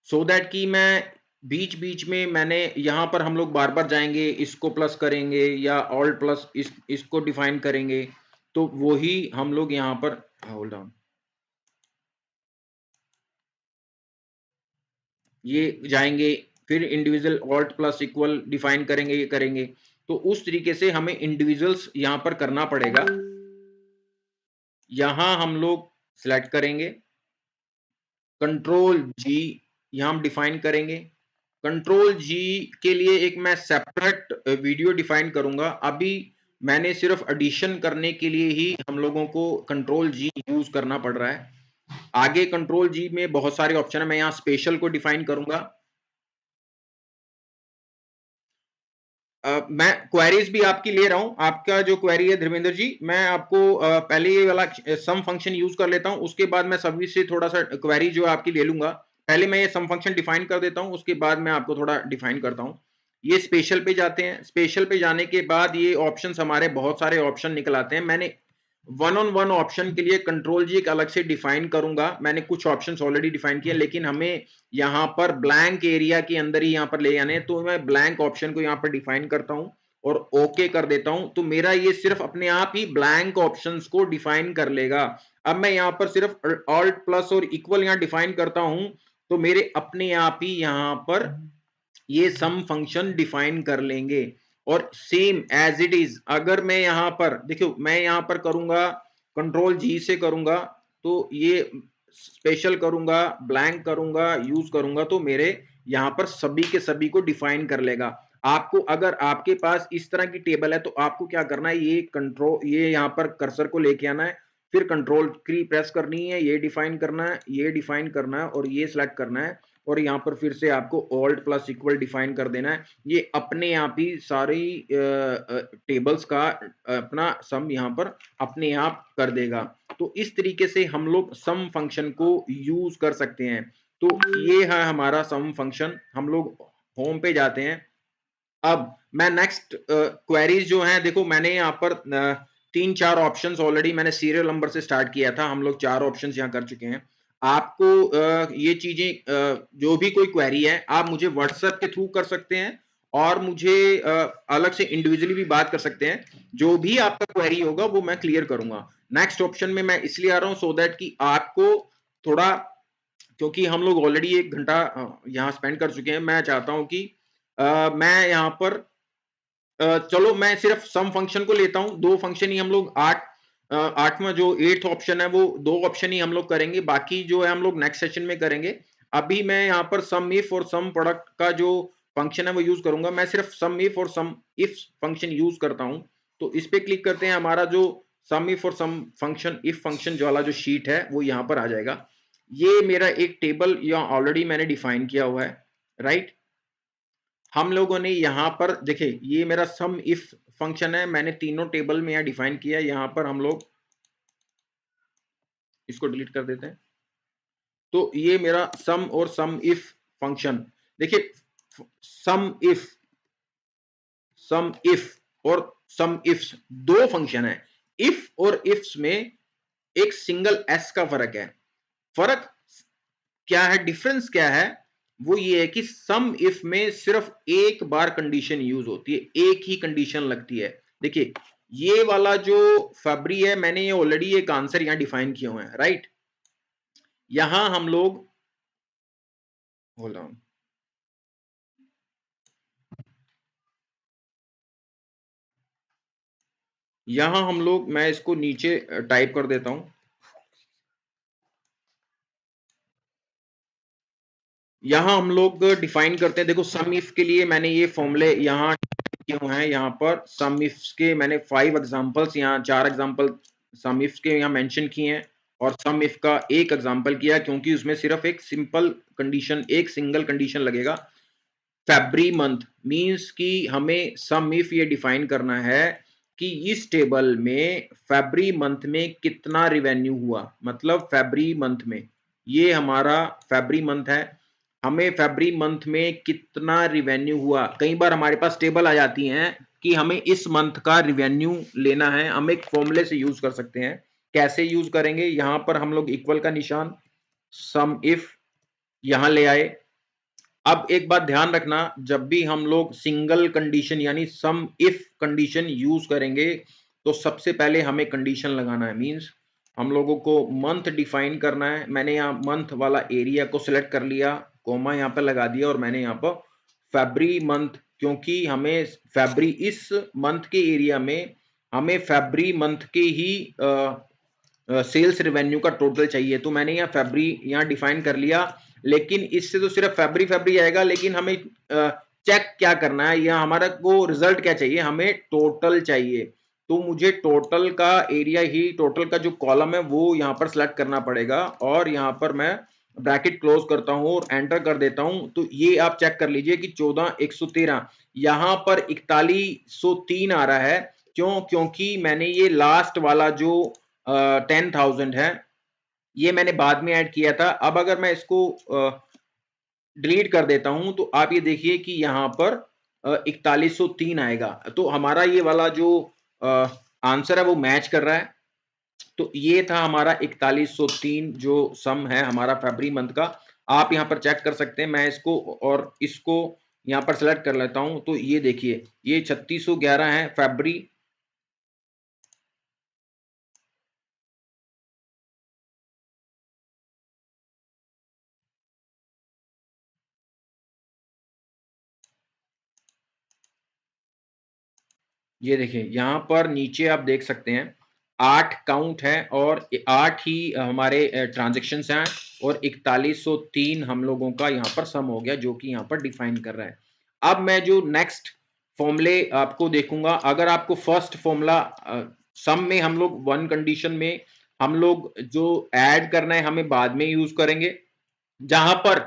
सो दैट कि मैं बीच बीच में मैंने यहां पर हम लोग बार बार जाएंगे, इसको प्लस करेंगे या ऑल्ट प्लस इसको डिफाइन करेंगे, तो वही हम लोग यहां पर होल्ड ऑन, ये जाएंगे, फिर individual alt plus equal define करेंगे, ये करेंगे। तो उस तरीके से हमें इंडिविजुअल्स यहां पर करना पड़ेगा। यहां हम लोग सिलेक्ट करेंगे, कंट्रोल जी, यहां हम डिफाइन करेंगे। कंट्रोल जी के लिए एक मैं सेपरेट वीडियो डिफाइन करूंगा। अभी मैंने सिर्फ एडिशन करने के लिए ही हम लोगों को कंट्रोल जी यूज करना पड़ रहा है। आगे कंट्रोल जी में बहुत सारे ऑप्शन है, मैं यहाँ स्पेशल को डिफाइन करूंगा। मैं क्वेरीज भी आपकी ले रहा हूं, आपका जो क्वेरी है धर्मेंद्र जी, मैं आपको पहले ये वाला सम फंक्शन यूज कर लेता हूं, उसके बाद मैं सभी से थोड़ा सा क्वेरी जो आपकी ले लूंगा। पहले मैं ये सम फंक्शन डिफाइन कर देता हूं, उसके बाद मैं आपको थोड़ा डिफाइन करता हूं। ये स्पेशल पे जाते हैं, स्पेशल पे जाने के बाद ये ऑप्शंस हमारे बहुत सारे ऑप्शन निकल आते हैं। मैंने वन ऑन वन ऑप्शन के लिए कंट्रोल जी एक अलग से डिफाइन करूंगा, मैंने कुछ ऑप्शंस ऑलरेडी डिफाइन किए, लेकिन हमें यहाँ पर ब्लैंक एरिया के अंदर ही यहाँ पर ले आने, तो मैं ब्लैंक ऑप्शन को यहाँ पर डिफाइन करता हूँ और ओके कर देता हूं, तो मेरा ये सिर्फ अपने आप ही ब्लैंक ऑप्शंस को डिफाइन कर लेगा। अब मैं यहाँ पर सिर्फ ऑल्ट प्लस और इक्वल यहाँ डिफाइन करता हूं, तो मेरे अपने आप ही यहाँ पर ये सम फंक्शन डिफाइन कर लेंगे। और सेम एज इट इज अगर मैं यहां पर देखो, मैं यहां पर करूंगा कंट्रोल जी से करूंगा, तो ये स्पेशल करूंगा, ब्लैंक करूंगा, यूज करूंगा, तो मेरे यहां पर सभी के सभी को डिफाइन कर लेगा। आपको अगर आपके पास इस तरह की टेबल है, तो आपको क्या करना है, ये यहां पर कर्सर को लेके आना है, फिर कंट्रोल की प्रेस करनी है, ये डिफाइन करना है, ये डिफाइन करना है और ये सिलेक्ट करना है, और यहाँ पर फिर से आपको ऑल्ट प्लस इक्वल डिफाइन कर देना है। ये अपने आप ही सारी टेबल्स का अपना सम यहाँ पर अपने आप कर देगा। तो इस तरीके से हम लोग सम फंक्शन को यूज कर सकते हैं। तो ये है हमारा सम फंक्शन। हम लोग होम पे जाते हैं। अब मैं नेक्स्ट क्वेरीज जो है, देखो मैंने यहाँ पर तीन चार ऑप्शंस ऑलरेडी मैंने सीरियल नंबर से स्टार्ट किया था, हम लोग चार ऑप्शंस यहाँ कर चुके हैं। आपको ये चीजें जो भी कोई क्वेरी है आप मुझे व्हाट्सएप के थ्रू कर सकते हैं और मुझे अलग से इंडिविजुअली भी बात कर सकते हैं। जो भी आपका क्वेरी होगा वो मैं क्लियर करूंगा। नेक्स्ट ऑप्शन में मैं इसलिए आ रहा हूं सो दैट कि आपको थोड़ा, क्योंकि हम लोग ऑलरेडी 1 घंटा यहाँ स्पेंड कर चुके हैं, मैं चाहता हूं कि मैं यहाँ पर चलो मैं सिर्फ सम फंक्शन को लेता हूं, दो फंक्शन ही हम लोग आठवां जो एट्थ ऑप्शन है वो दो ऑप्शन ही हम लोग करेंगे, बाकी जो है हम लोग नेक्स्ट सेशन में करेंगे। अभी मैं यहाँ पर सम इफ और सम प्रोडक्ट का जो फंक्शन है वो यूज करूंगा। मैं सिर्फ सम इफ और सम इफ फंक्शन यूज करता हूं, तो इस पे क्लिक करते हैं, हमारा जो सम इफ और सम फंक्शन इफ फंक्शन जो वाला जो शीट है वो यहाँ पर आ जाएगा। ये मेरा एक टेबल यहाँ ऑलरेडी मैंने डिफाइन किया हुआ है, राइट। हम लोगों ने यहाँ पर देखिए ये मेरा सम इफ फंक्शन है, मैंने तीनों टेबल में यहाँ डिफाइन किया है। यहाँ पर हम लोग इसको डिलीट कर देते हैं। तो ये मेरा सम और सम इफ फंक्शन, देखिए सम इफ सम इफ और सम इफ्स दो फंक्शन है। इफ और इफ्स में एक सिंगल एस का फर्क है। फर्क क्या है, डिफरेंस क्या है, वो ये है कि सम इफ में सिर्फ एक बार कंडीशन यूज होती है, एक ही कंडीशन लगती है। देखिए ये वाला जो फैब्री है, मैंने ये ऑलरेडी एक आंसर यहां डिफाइन किए हुए हैं, राइट। यहां हम लोग होल्ड ऑन, यहां हम लोग, मैं इसको नीचे टाइप कर देता हूं, यहाँ हम लोग डिफाइन करते हैं, देखो सम इफ के लिए मैंने ये फॉर्मूले यहाँ किए हुए हैं। यहाँ पर सम इफ्स के मैंने 5 एग्जांपल्स, यहाँ 4 एग्जांपल सम इफ्स के यहाँ मेंशन किए हैं और सम इफ का एक एग्जांपल किया, क्योंकि उसमें सिर्फ एक सिंपल कंडीशन, एक सिंगल कंडीशन लगेगा। फेब्री मंथ मींस कि हमें सम इफ ये डिफाइन करना है कि इस टेबल में फेब्री मंथ में कितना रिवेन्यू हुआ, मतलब फेब्री मंथ में, ये हमारा फेब्री मंथ है, हमें फेब्री मंथ में कितना रिवेन्यू हुआ। कई बार हमारे पास टेबल आ जाती हैं कि हमें इस मंथ का रिवेन्यू लेना है, हम एक फॉर्मूले से यूज कर सकते हैं। कैसे यूज करेंगे, यहां पर हम लोग इक्वल का निशान, सम इफ यहां ले आए। अब एक बात ध्यान रखना, जब भी हम लोग सिंगल कंडीशन यानी सम इफ कंडीशन यूज करेंगे तो सबसे पहले हमें कंडीशन लगाना है। मींस हम लोगों को मंथ डिफाइन करना है। मैंने यहाँ मंथ वाला एरिया को सिलेक्ट कर लिया, कोमा यहाँ पर लगा दिया और मैंने यहाँ पर फेब्री मंथ, क्योंकि हमें फेब्री इस मंथ के एरिया में हमें फेब्री मंथ के ही सेल्स रेवेन्यू का टोटल चाहिए। तो मैंने यहाँ फेब्री यहाँ डिफाइन कर लिया, लेकिन इससे तो सिर्फ फेब्री फेब्री आएगा, लेकिन हमें चेक क्या करना है, या हमारा को रिजल्ट क्या चाहिए, हमें टोटल चाहिए। तो मुझे टोटल का एरिया ही, टोटल का जो कॉलम है वो यहाँ पर सिलेक्ट करना पड़ेगा और यहाँ पर मैं ब्रैकेट क्लोज करता हूँ और एंटर कर देता हूँ। तो ये आप चेक कर लीजिए कि 14,113 यहाँ पर 4103 आ रहा है। क्यों? क्योंकि मैंने ये लास्ट वाला जो 10,000 है ये मैंने बाद में ऐड किया था। अब अगर मैं इसको डिलीट कर देता हूं तो आप ये देखिए कि यहां पर 4103 आएगा। तो हमारा ये वाला जो आंसर है वो मैच कर रहा है। तो ये था हमारा 4103 जो सम है हमारा फरवरी मंथ का। आप यहां पर चेक कर सकते हैं। मैं इसको और इसको यहां पर सेलेक्ट कर लेता हूं। तो ये देखिए ये 3611 है फरवरी। ये देखिए यहाँ पर नीचे आप देख सकते हैं 8 काउंट है और 8 ही हमारे ट्रांजेक्शन हैं और 4103 हम लोगों का यहाँ पर सम हो गया, जो कि यहाँ पर डिफाइन कर रहा है। अब मैं जो नेक्स्ट फॉर्मूले आपको देखूंगा, अगर आपको फर्स्ट फॉर्मूला सम में हम लोग वन कंडीशन में हम लोग जो ऐड करना है हमें बाद में यूज करेंगे, जहां पर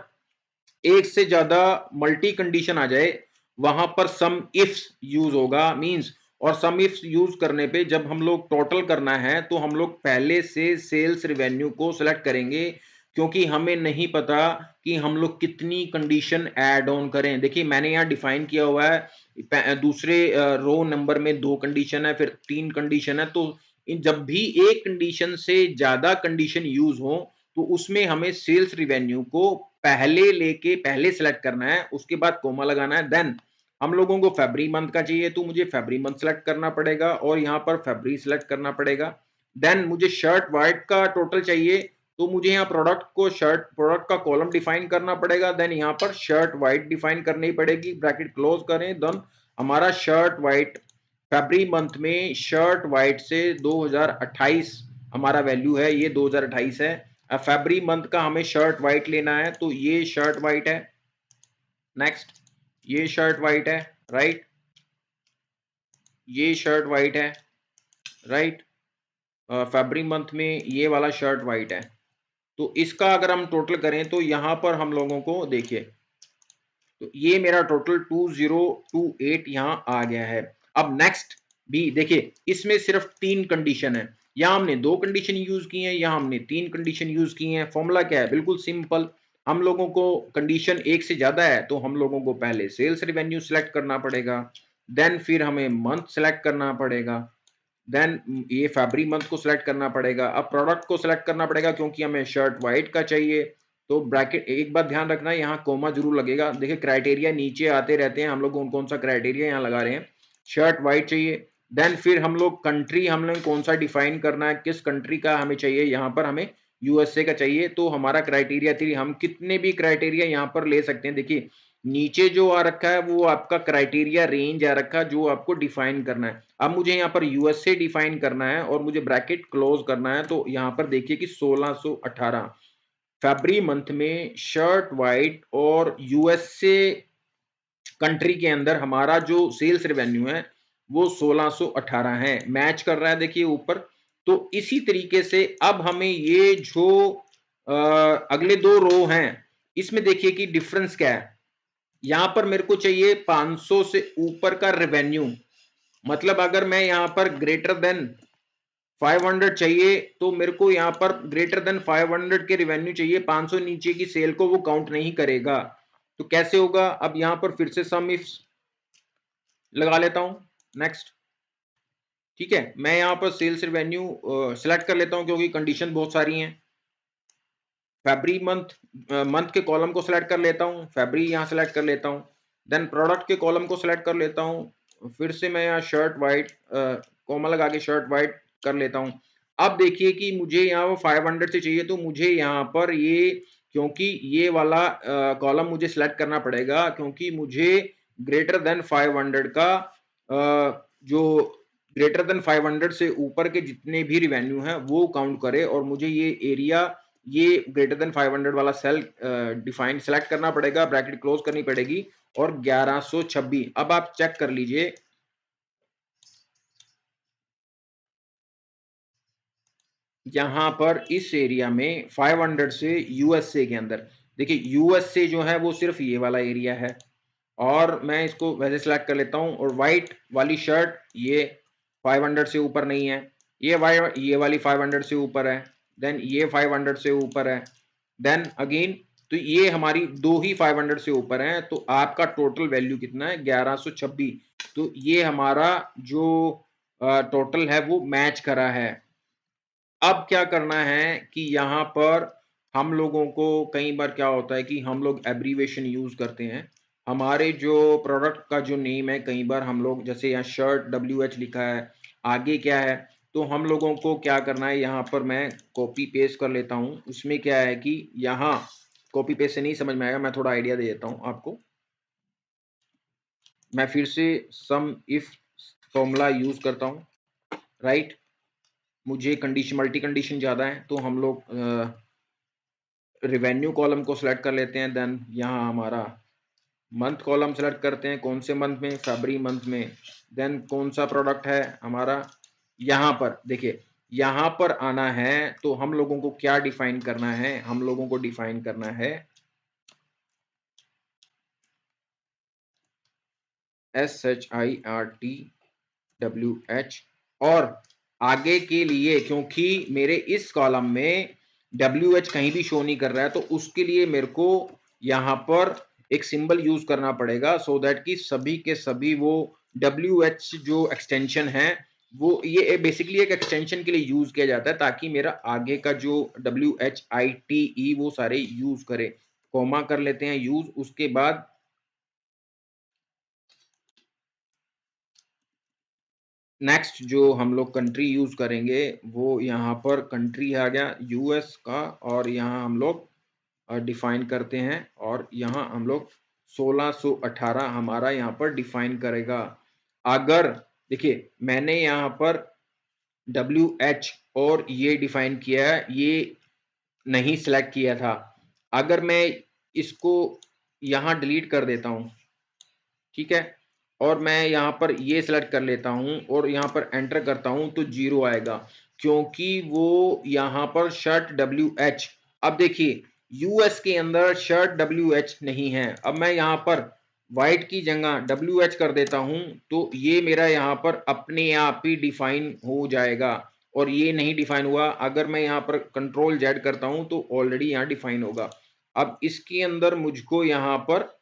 एक से ज्यादा मल्टी कंडीशन आ जाए वहां पर सम इफ्स यूज होगा। मींस और सम इफ्स यूज करने पे जब हम लोग टोटल करना है तो हम लोग पहले से सेल्स रिवेन्यू को सिलेक्ट करेंगे, क्योंकि हमें नहीं पता कि हम लोग कितनी कंडीशन ऐड ऑन करें। देखिए मैंने यहाँ डिफाइन किया हुआ है दूसरे रो नंबर में 2 कंडीशन है, फिर 3 कंडीशन है। तो इन जब भी एक कंडीशन से ज्यादा कंडीशन यूज हो तो उसमें हमें सेल्स रिवेन्यू को पहले लेके पहले सेलेक्ट करना है, उसके बाद कोमा लगाना है। देन हम लोगों को फरवरी मंथ का चाहिए तो मुझे फरवरी मंथ सेलेक्ट करना पड़ेगा और यहाँ पर फरवरी सेलेक्ट करना पड़ेगा। देन मुझे शर्ट वाइट का टोटल चाहिए तो मुझे यहाँ प्रोडक्ट को शर्ट प्रोडक्ट का कॉलम डिफाइन करना पड़ेगा। देन यहाँ पर शर्ट वाइट डिफाइन करनी पड़ेगी, ब्रैकेट क्लोज करें। देन हमारा शर्ट वाइट फरवरी मंथ में शर्ट वाइट से 2028 हमारा वैल्यू है, ये 2028 है। अब फरवरी मंथ का हमें शर्ट वाइट लेना है तो ये शर्ट वाइट है। नेक्स्ट ये शर्ट वाइट है, राइट, ये शर्ट वाइट है, राइट। फरवरी मंथ में ये वाला शर्ट वाइट है। तो इसका अगर हम टोटल करें तो यहां पर हम लोगों को देखिए, तो ये मेरा टोटल 2028 यहां आ गया है। अब नेक्स्ट भी देखिए, इसमें सिर्फ 3 कंडीशन है, यहां हमने 2 कंडीशन यूज की हैं, यहां हमने 3 कंडीशन यूज की हैं। फॉर्मूला क्या है, बिल्कुल सिंपल। हम लोगों को कंडीशन एक से ज्यादा है तो हम लोगों को पहले सेल्स रेवेन्यू सिलेक्ट करना पड़ेगा, देन फिर हमें मंथ सेलेक्ट करना पड़ेगा, देन ये फरवरी मंथ को सिलेक्ट करना पड़ेगा। अब प्रोडक्ट को सिलेक्ट करना पड़ेगा क्योंकि हमें शर्ट वाइट का चाहिए। तो ब्रैकेट, एक बात ध्यान रखना है यहाँ कोमा जरूर लगेगा। देखिए क्राइटेरिया नीचे आते रहते हैं, हम लोग कौन कौन सा क्राइटेरिया यहाँ लगा रहे हैं। शर्ट वाइट चाहिए, देन फिर हम लोग कंट्री हम लोग कौन सा डिफाइन करना है, किस कंट्री का हमें चाहिए, यहाँ पर हमें यूएसए का चाहिए। तो हमारा क्राइटेरिया 3, हम कितने भी क्राइटेरिया यहाँ पर ले सकते हैं। देखिए नीचे जो आ रखा है वो आपका क्राइटेरिया रेंज आ रखा है जो आपको डिफाइन करना है। अब मुझे यहाँ पर यूएसए डिफाइन करना है और मुझे ब्रैकेट क्लोज करना है। तो यहाँ पर देखिए कि 1618 फरवरी मंथ में शर्ट वाइट और यूएसए कंट्री के अंदर हमारा जो सेल्स रेवेन्यू है वो 1618 है, मैच कर रहा है देखिए ऊपर। तो इसी तरीके से अब हमें ये जो अगले दो रो हैं इसमें देखिए कि डिफरेंस क्या है। यहां पर मेरे को चाहिए 500 से ऊपर का रेवेन्यू, मतलब अगर मैं यहां पर ग्रेटर देन 500 चाहिए तो मेरे को यहां पर ग्रेटर देन 500 के रेवेन्यू चाहिए, 500 नीचे की सेल को वो काउंट नहीं करेगा। तो कैसे होगा, अब यहां पर फिर से सम इफ लगा लेता हूं। नेक्स्ट, ठीक है, मैं यहां पर सेल्स रेवेन्यू सिलेक्ट कर लेता हूं क्योंकि कंडीशन बहुत सारी हैं। फरवरी मंथ के कॉलम को सिलेक्ट कर लेता हूं, फरवरी यहां सिलेक्ट कर लेता हूं, देन प्रोडक्ट के कॉलम को सिलेक्ट कर लेता हूं, फिर से मैं यहां शर्ट वाइट कॉमा लगा के शर्ट वाइट कर लेता हूं। अब देखिए कि मुझे यहाँ वो 500 से चाहिए तो मुझे यहाँ पर ये, क्योंकि ये वाला कॉलम मुझे सिलेक्ट करना पड़ेगा क्योंकि मुझे ग्रेटर देन 500 का जो ग्रेटर देन 500 से ऊपर के जितने भी रिवेन्यू हैं वो काउंट करे, और मुझे ये एरिया ये ग्रेटर देन 500 वाला सेल डिफाइन सेलेक्ट करना पड़ेगा, ब्रैकेट क्लोज करनी पड़ेगी और 1126। अब आप चेक कर लीजिए यहां पर इस एरिया में 500 से यूएसए के अंदर, देखिए यूएसए जो है वो सिर्फ ये वाला एरिया है, और मैं इसको वैसे सिलेक्ट कर लेता हूं, और व्हाइट वाली शर्ट ये 500 से ऊपर नहीं है, ये वाली 500 से ऊपर है, देन ये 500 से ऊपर है, देन अगेन तो ये हमारी दो ही 500 से ऊपर हैं। तो आपका टोटल वैल्यू कितना है, 1126। तो ये हमारा जो टोटल है वो मैच करा है। अब क्या करना है कि यहाँ पर हम लोगों को कई बार क्या होता है कि हम लोग एब्रीवेशन यूज करते हैं। हमारे जो प्रोडक्ट का जो नेम है कई बार हम लोग, जैसे यहाँ शर्ट WH लिखा है, आगे क्या है, तो हम लोगों को क्या करना है, यहाँ पर मैं कॉपी पेस्ट कर लेता हूँ। उसमें क्या है कि यहाँ कॉपी पेस्ट से नहीं समझ में आएगा, मैं थोड़ा आइडिया दे देता हूँ आपको। मैं फिर से सम इफ फॉर्मूला यूज करता हूँ, राइट। मुझे कंडीशन मल्टी कंडीशन ज़्यादा है तो हम लोग रिवेन्यू कॉलम को सिलेक्ट कर लेते हैं, देन यहाँ हमारा मंथ कॉलम सेलेक्ट करते हैं, कौन से मंथ में, फरवरी मंथ में, देन कौन सा प्रोडक्ट है हमारा। यहाँ पर देखिए, यहाँ पर आना है तो हम लोगों को क्या डिफाइन करना है, हम लोगों को डिफाइन करना है SHIRTWH, और आगे के लिए क्योंकि मेरे इस कॉलम में WH कहीं भी शो नहीं कर रहा है तो उसके लिए मेरे को यहाँ पर एक सिंबल यूज करना पड़ेगा, सो दैट कि सभी के सभी वो WH जो एक्सटेंशन है वो ये बेसिकली एक एक्सटेंशन के लिए यूज किया जाता है ताकि मेरा आगे का जो WHITE वो सारे यूज करे। कॉमा कर लेते हैं यूज, उसके बाद नेक्स्ट जो हम लोग कंट्री यूज करेंगे वो यहाँ पर कंट्री आ गया यूएस का, और यहाँ हम लोग डिफाइन करते हैं, और यहाँ हम लोग 1618 हमारा यहाँ पर डिफाइन करेगा। अगर देखिए मैंने यहाँ पर WH और ये डिफाइन किया है, ये नहीं सिलेक्ट किया था। अगर मैं इसको यहाँ डिलीट कर देता हूँ, ठीक है, और मैं यहाँ पर ये सिलेक्ट कर लेता हूँ और यहाँ पर एंटर करता हूँ तो 0 आएगा क्योंकि वो यहाँ पर शर्ट WH। अब देखिए यूएस के अंदर शर्ट WH नहीं है। अब मैं यहाँ पर वाइट की जगह WH कर देता हूँ तो ये मेरा यहाँ पर अपने आप ही डिफाइन हो जाएगा, और ये नहीं डिफाइन हुआ। अगर मैं यहाँ पर कंट्रोल Z करता हूँ तो ऑलरेडी यहाँ डिफाइन होगा। अब इसके अंदर मुझको यहाँ पर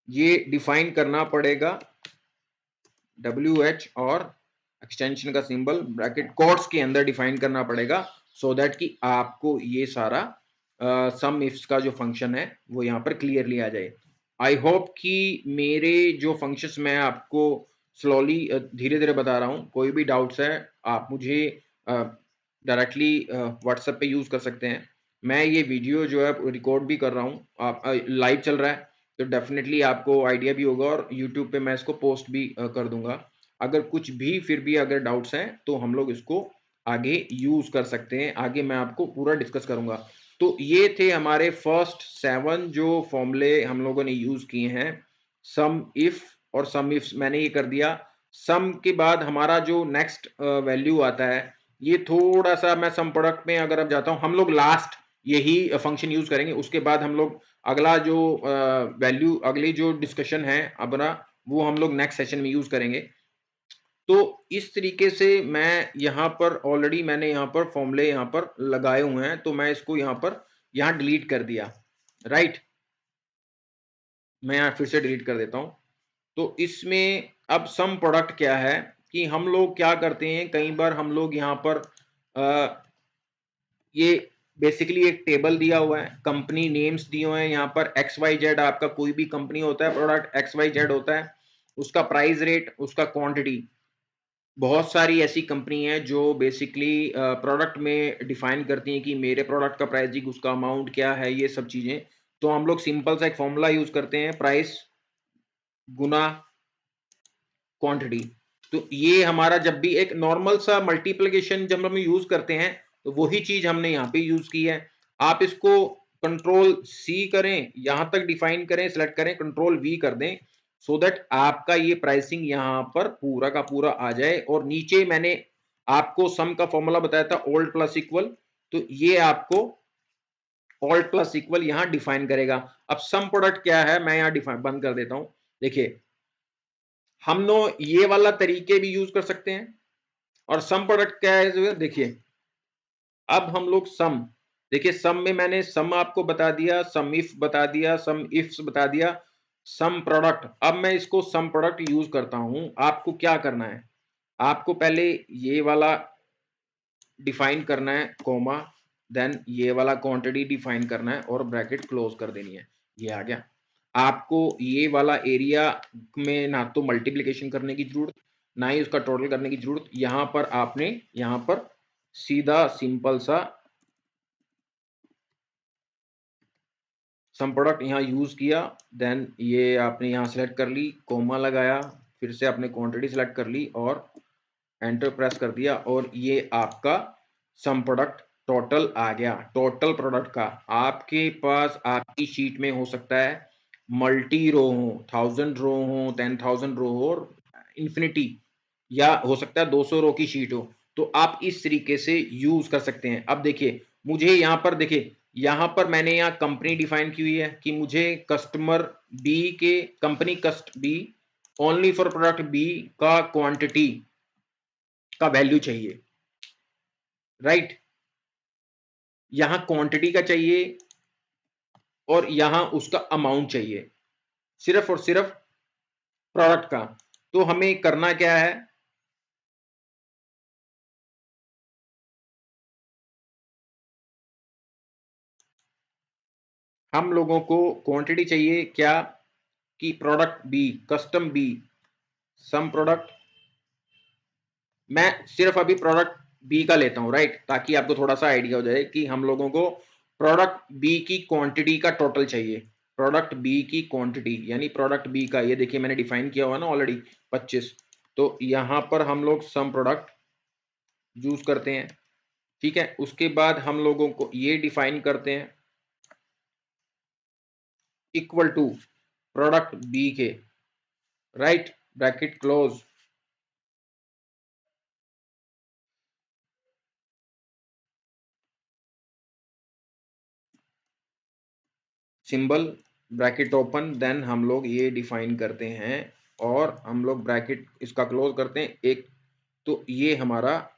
ये डिफाइन करना पड़ेगा WH और एक्सटेंशन का सिंबल ब्रैकेट कोट्स के अंदर डिफाइन करना पड़ेगा, सो दैट कि आपको ये सारा सम इफ्स का जो फंक्शन है वो यहाँ पर क्लियरली आ जाए। आई होप कि मेरे जो फंक्शंस मैं आपको स्लोली धीरे धीरे बता रहा हूँ, कोई भी डाउट्स है आप मुझे डायरेक्टली व्हाट्सएप पे यूज कर सकते हैं। मैं ये वीडियो जो है रिकॉर्ड भी कर रहा हूँ, आप लाइव चल रहा है तो डेफिनेटली आपको आइडिया भी होगा, और यूट्यूब पे मैं इसको पोस्ट भी कर दूंगा। अगर कुछ भी फिर भी अगर डाउट्स हैं तो हम लोग इसको आगे यूज कर सकते हैं। आगे मैं आपको पूरा डिस्कस करूंगा। तो ये थे हमारे फर्स्ट 7 जो फॉर्मूले हम लोगों ने यूज किए हैं। सम इफ और सम इफ मैंने ये कर दिया। सम के बाद हमारा जो नेक्स्ट वैल्यू आता है, ये थोड़ा सा मैं सम प्रोडक्ट में अगर अब जाता हूं, हम लोग लास्ट यही फंक्शन यूज करेंगे। उसके बाद हम लोग अगला जो वैल्यू अगली जो डिस्कशन है अपना, वो हम लोग नेक्स्ट सेशन में यूज करेंगे। तो इस तरीके से मैं यहाँ पर ऑलरेडी मैंने यहाँ पर फॉर्मूले यहाँ पर लगाए हुए हैं, तो मैं इसको यहाँ पर यहाँ डिलीट कर दिया। राइट, मैं यहाँ फिर से डिलीट कर देता हूँ। तो इसमें अब सम प्रोडक्ट क्या है कि हम लोग क्या करते हैं, कई बार हम लोग यहाँ पर ये बेसिकली एक टेबल दिया हुआ है, कंपनी नेम्स दिए हुए हैं यहाँ पर। एक्स वाई जेड आपका कोई भी कंपनी होता है, प्रोडक्ट एक्स वाई जेड होता है, उसका प्राइस रेट, उसका क्वांटिटी। बहुत सारी ऐसी कंपनी है जो बेसिकली प्रोडक्ट में डिफाइन करती हैं कि मेरे प्रोडक्ट का प्राइसिंग, उसका अमाउंट क्या है, ये सब चीजें। तो हम लोग सिंपल सा एक फॉर्मूला यूज करते हैं, प्राइस गुना क्वांटिटी। तो ये हमारा जब भी एक नॉर्मल सा मल्टीप्लिकेशन जब हम यूज करते हैं, तो वही चीज हमने यहाँ पे यूज की है। आप इसको कंट्रोल सी करें, यहां तक डिफाइन करें, सिलेक्ट करें, कंट्रोल वी कर दें, सो दैट आपका ये प्राइसिंग यहां पर पूरा का पूरा आ जाए। और नीचे मैंने आपको सम का फॉर्मूला बताया था, ओल्ड प्लस इक्वल, तो ये आपको ऑल्ट प्लस इक्वल यहां डिफाइन करेगा। अब सम प्रोडक्ट क्या है, मैं यहां डिफाइन बंद कर देता हूं। देखिए, हम लोग ये वाला तरीके भी यूज कर सकते हैं। और सम प्रोडक्ट क्या है जो देखिए, अब हम लोग सम, देखिए सम में मैंने सम आपको बता दिया, सम इफ बता दिया, सम इफ्स बता दिया, सम प्रोडक्ट। अब मैं इसको सम प्रोडक्ट यूज करता हूं। आपको क्या करना है, आपको पहले ये वाला डिफाइन करना है, कोमा, देन ये वाला क्वांटिटी डिफाइन करना है और ब्रैकेट क्लोज कर देनी है। ये आ गया। आपको ये वाला एरिया में ना तो मल्टीप्लिकेशन करने की जरूरत, ना ही उसका टोटल करने की जरूरत। यहां पर आपने यहां पर सीधा सिंपल सा सम प्रोडक्ट यहाँ यूज किया, देन ये आपने यहाँ सेलेक्ट कर ली, कोमा लगाया, फिर से आपने क्वांटिटी सेलेक्ट कर ली और एंटर प्रेस कर दिया, और ये आपका सम प्रोडक्ट टोटल आ गया। टोटल प्रोडक्ट का आपके पास आपकी शीट में हो सकता है मल्टी रो हो, 1000 रो हो, 10,000 रो हो, और इन्फिनिटी, या हो सकता है 200 रो की शीट हो। तो आप इस तरीके से यूज कर सकते हैं। अब देखिए, मुझे यहाँ पर देखिए, यहाँ पर मैंने यहाँ कंपनी डिफाइन की हुई है कि मुझे कस्टमर बी के, company cust B only for product B का क्वांटिटी का वैल्यू चाहिए। राइट, यहां क्वांटिटी का चाहिए और यहां उसका अमाउंट चाहिए, सिर्फ और सिर्फ प्रोडक्ट का। तो हमें करना क्या है, हम लोगों को क्वांटिटी चाहिए क्या, कि product B, custom B, some product. मैं सिर्फ अभी प्रोडक्ट बी का लेता हूं, राइट, ताकि आपको थोड़ा सा आइडिया हो जाए कि हम लोगों को प्रोडक्ट बी की क्वांटिटी का टोटल चाहिए। प्रोडक्ट बी की क्वांटिटी यानी प्रोडक्ट बी का, ये देखिए मैंने डिफाइन किया हुआ ना ऑलरेडी 25। तो यहां पर हम लोग सम प्रोडक्ट यूज करते हैं। ठीक है, उसके बाद हम लोगों को ये डिफाइन करते हैं इक्वल टू प्रोडक्ट बी के, right, bracket close, symbol, bracket open, then हम लोग ये डिफाइन करते हैं और हम लोग ब्रैकेट इसका क्लोज करते हैं एक। तो ये हमारा,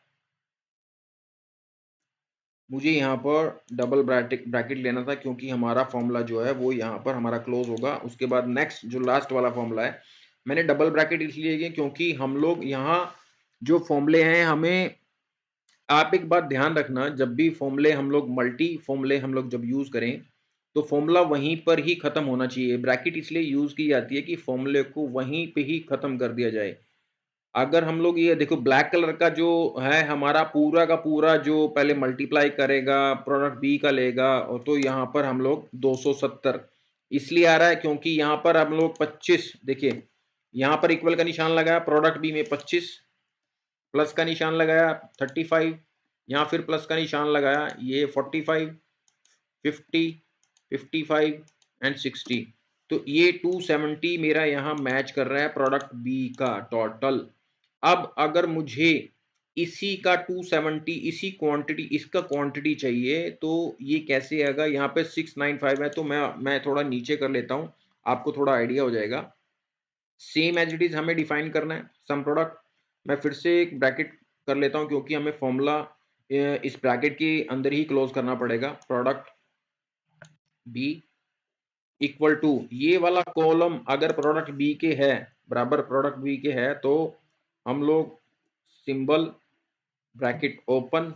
मुझे यहाँ पर डबल ब्रैकेट ब्रैकेट लेना था क्योंकि हमारा फॉर्मूला जो है वो यहाँ पर हमारा क्लोज होगा। उसके बाद नेक्स्ट जो लास्ट वाला फॉर्मूला है, मैंने डबल ब्रैकेट इसलिए किया क्योंकि हम लोग यहाँ जो फॉर्मूले हैं, हमें आप एक बात ध्यान रखना, जब भी फॉर्मूले हम लोग मल्टी फॉर्मूले हम लोग जब यूज करें, तो फॉर्मूला वहीं पर ही खत्म होना चाहिए। ब्रैकेट इसलिए यूज की जाती है कि फॉर्मूले को वहीं पे ही खत्म कर दिया जाए। अगर हम लोग ये देखो, ब्लैक कलर का जो है हमारा पूरा का पूरा जो पहले मल्टीप्लाई करेगा, प्रोडक्ट बी का लेगा, और तो यहाँ पर हम लोग 270 इसलिए आ रहा है क्योंकि यहाँ पर हम लोग 25, देखिए यहाँ पर इक्वल का निशान लगाया, प्रोडक्ट बी में 25 प्लस का निशान लगाया 35, यहाँ फिर प्लस का निशान लगाया, ये 45, 50, 55 एंड 60, तो ये 270 मेरा यहाँ मैच कर रहा है प्रोडक्ट बी का टोटल। अब अगर मुझे इसी का 270 इसी क्वांटिटी इसका क्वांटिटी चाहिए तो ये कैसे आएगा? यहाँ पे 695 है, तो मैं थोड़ा नीचे कर लेता हूँ, आपको थोड़ा आइडिया हो जाएगा। सेम एज इट इज हमें डिफाइन करना है सम प्रोडक्ट। मैं फिर से एक ब्रैकेट कर लेता हूँ क्योंकि हमें फॉर्मूला इस ब्रैकेट के अंदर ही क्लोज करना पड़ेगा। प्रोडक्ट बी इक्वल टू ये वाला कॉलम अगर प्रोडक्ट बी के है, बराबर प्रोडक्ट बी के है, तो हम लोग सिंबल ब्रैकेट ओपन,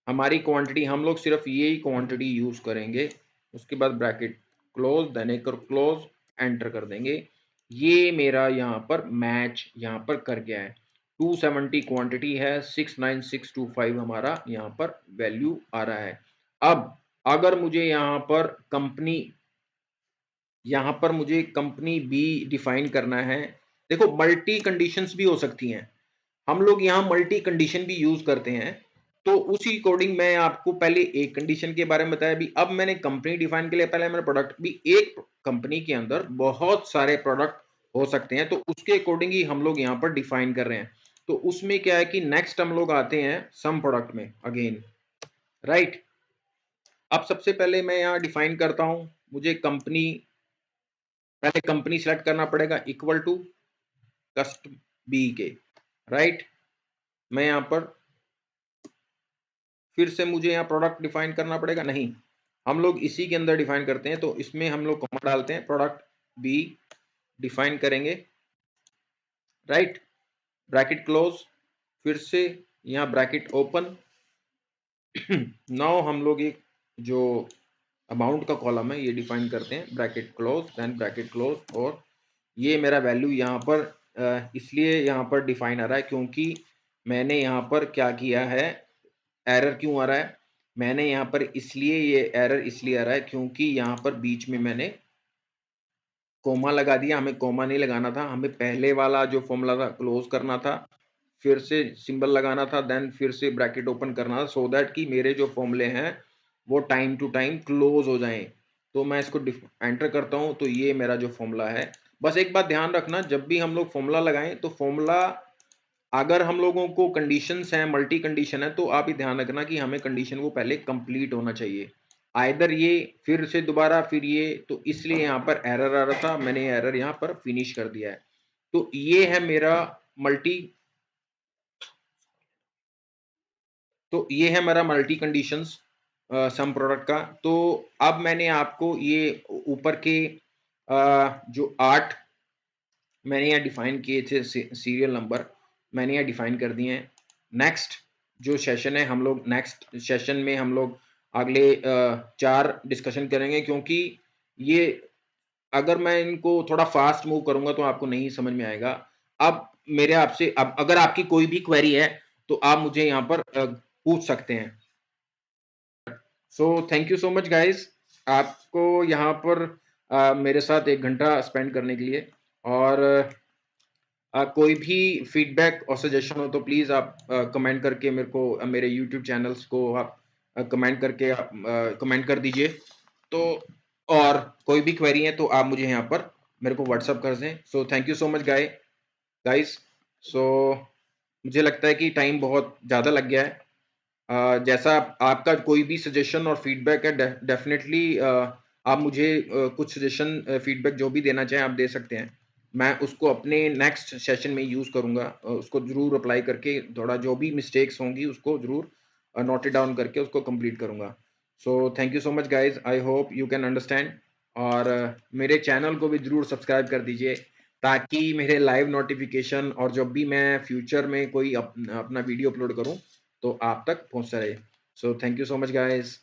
हमारी क्वांटिटी हम लोग सिर्फ यही क्वांटिटी यूज करेंगे, उसके बाद ब्रैकेट क्लोज, देन एक क्लोज, एंटर कर देंगे। ये मेरा यहाँ पर मैच यहाँ पर कर गया है। 270 क्वांटिटी है, 69625 हमारा यहाँ पर वैल्यू आ रहा है। अब अगर मुझे यहाँ पर मुझे कंपनी बी डिफाइन करना है, देखो मल्टी कंडीशंस भी हो सकती हैं, हम लोग यहाँ मल्टी कंडीशन भी यूज करते हैं, तो उसी अकॉर्डिंग मैं आपको पहले एक कंडीशन के बारे में बताया भी। अब मैंने कंपनी डिफाइन के लिए पहले मैंने प्रोडक्ट भी, एक कंपनी के अंदर बहुत सारे प्रोडक्ट हो सकते हैं, तो उसके अकॉर्डिंग ही हम लोग यहाँ पर डिफाइन कर रहे हैं। तो उसमें क्या है कि नेक्स्ट हम लोग आते हैं सम प्रोडक्ट में अगेन, राइट। अब सबसे पहले मैं यहाँ डिफाइन करता हूं, मुझे कंपनी, पहले कंपनी सेलेक्ट करना पड़ेगा इक्वल टू कस्ट बी के, राइट। मैं यहाँ पर फिर से मुझे यहाँ प्रोडक्ट डिफाइन करना पड़ेगा, नहीं, हम लोग इसी के अंदर डिफाइन करते हैं, तो इसमें हम लोग कॉमा डालते हैं, प्रोडक्ट बी डिफाइन करेंगे, राइट, ब्रैकेट क्लोज, फिर से यहाँ ब्रैकेट ओपन। नाउ हम लोग एक जो अमाउंट का कॉलम है ये डिफाइन करते हैं, bracket close, then bracket close, और ये मेरा वैल्यू यहाँ पर इसलिए यहाँ पर डिफाइन आ रहा है क्योंकि मैंने यहाँ पर क्या किया है, एरर क्यों आ रहा है, मैंने यहाँ पर इसलिए ये एरर इसलिए आ रहा है क्योंकि यहाँ पर बीच में मैंने कोमा लगा दिया, हमें कोमा नहीं लगाना था, हमें पहले वाला जो फॉर्मूला था क्लोज करना था, फिर से सिंबल लगाना था, देन फिर से ब्रैकेट ओपन करना था, सो दैट कि मेरे जो फॉर्मूले हैं वो टाइम टू टाइम क्लोज हो जाएं। तो मैं इसको एंटर करता हूं, तो ये मेरा जो फॉर्मूला है। बस एक बात ध्यान रखना, जब भी हम लोग फॉर्मूला लगाएं तो फॉर्मूला, अगर हम लोगों को कंडीशंस हैं, मल्टी कंडीशन है, तो आप ही ध्यान रखना कि हमें कंडीशन वो पहले कंप्लीट होना चाहिए, आइदर ये फिर से दोबारा फिर ये, तो इसलिए यहाँ पर एरर आ रहा था, मैंने एरर यहाँ पर फिनिश कर दिया है। तो ये है मेरा मल्टी, तो ये है मेरा मल्टी कंडीशंस सम प्रोडक्ट का। तो अब मैंने आपको ये ऊपर के जो 8 मैंने यहाँ डिफाइन किए थे सीरियल नंबर, मैंने यहाँ डिफाइन कर दिए हैं। नेक्स्ट जो सेशन है, हम लोग नेक्स्ट सेशन में हम लोग अगले 4 डिस्कशन करेंगे, क्योंकि ये अगर मैं इनको थोड़ा फास्ट मूव करूंगा तो आपको नहीं समझ में आएगा। अब मेरे आपसे, अब अगर आपकी कोई भी क्वेरी है तो आप मुझे यहाँ पर पूछ सकते हैं। सो thank you so much guys, आपको यहाँ पर मेरे साथ 1 घंटा स्पेंड करने के लिए, और कोई भी फीडबैक और सजेशन हो तो प्लीज़ आप कमेंट करके मेरे को, मेरे यूट्यूब चैनल्स को आप कमेंट करके आप कमेंट कर दीजिए। तो और कोई भी क्वेरी है तो आप मुझे यहाँ पर मेरे को व्हाट्सअप कर दें। So thank you so much guys. So मुझे लगता है कि टाइम बहुत ज़्यादा लग गया है। जैसा आपका कोई भी सजेशन और फीडबैक है, डेफिनेटली आप मुझे कुछ सजेशन फीडबैक जो भी देना चाहें आप दे सकते हैं। मैं उसको अपने नेक्स्ट सेशन में यूज़ करूँगा, उसको ज़रूर अप्लाई करके थोड़ा जो भी मिस्टेक्स होंगी उसको ज़रूर नोट इट डाउन करके उसको कंप्लीट करूँगा। सो thank you so much guys, I hope you can understand, और मेरे चैनल को भी ज़रूर सब्सक्राइब कर दीजिए ताकि मेरे लाइव नोटिफिकेशन और जब भी मैं फ्यूचर में कोई अपना वीडियो अपलोड करूँ तो आप तक पहुंचता रहे। सो thank you so much guys.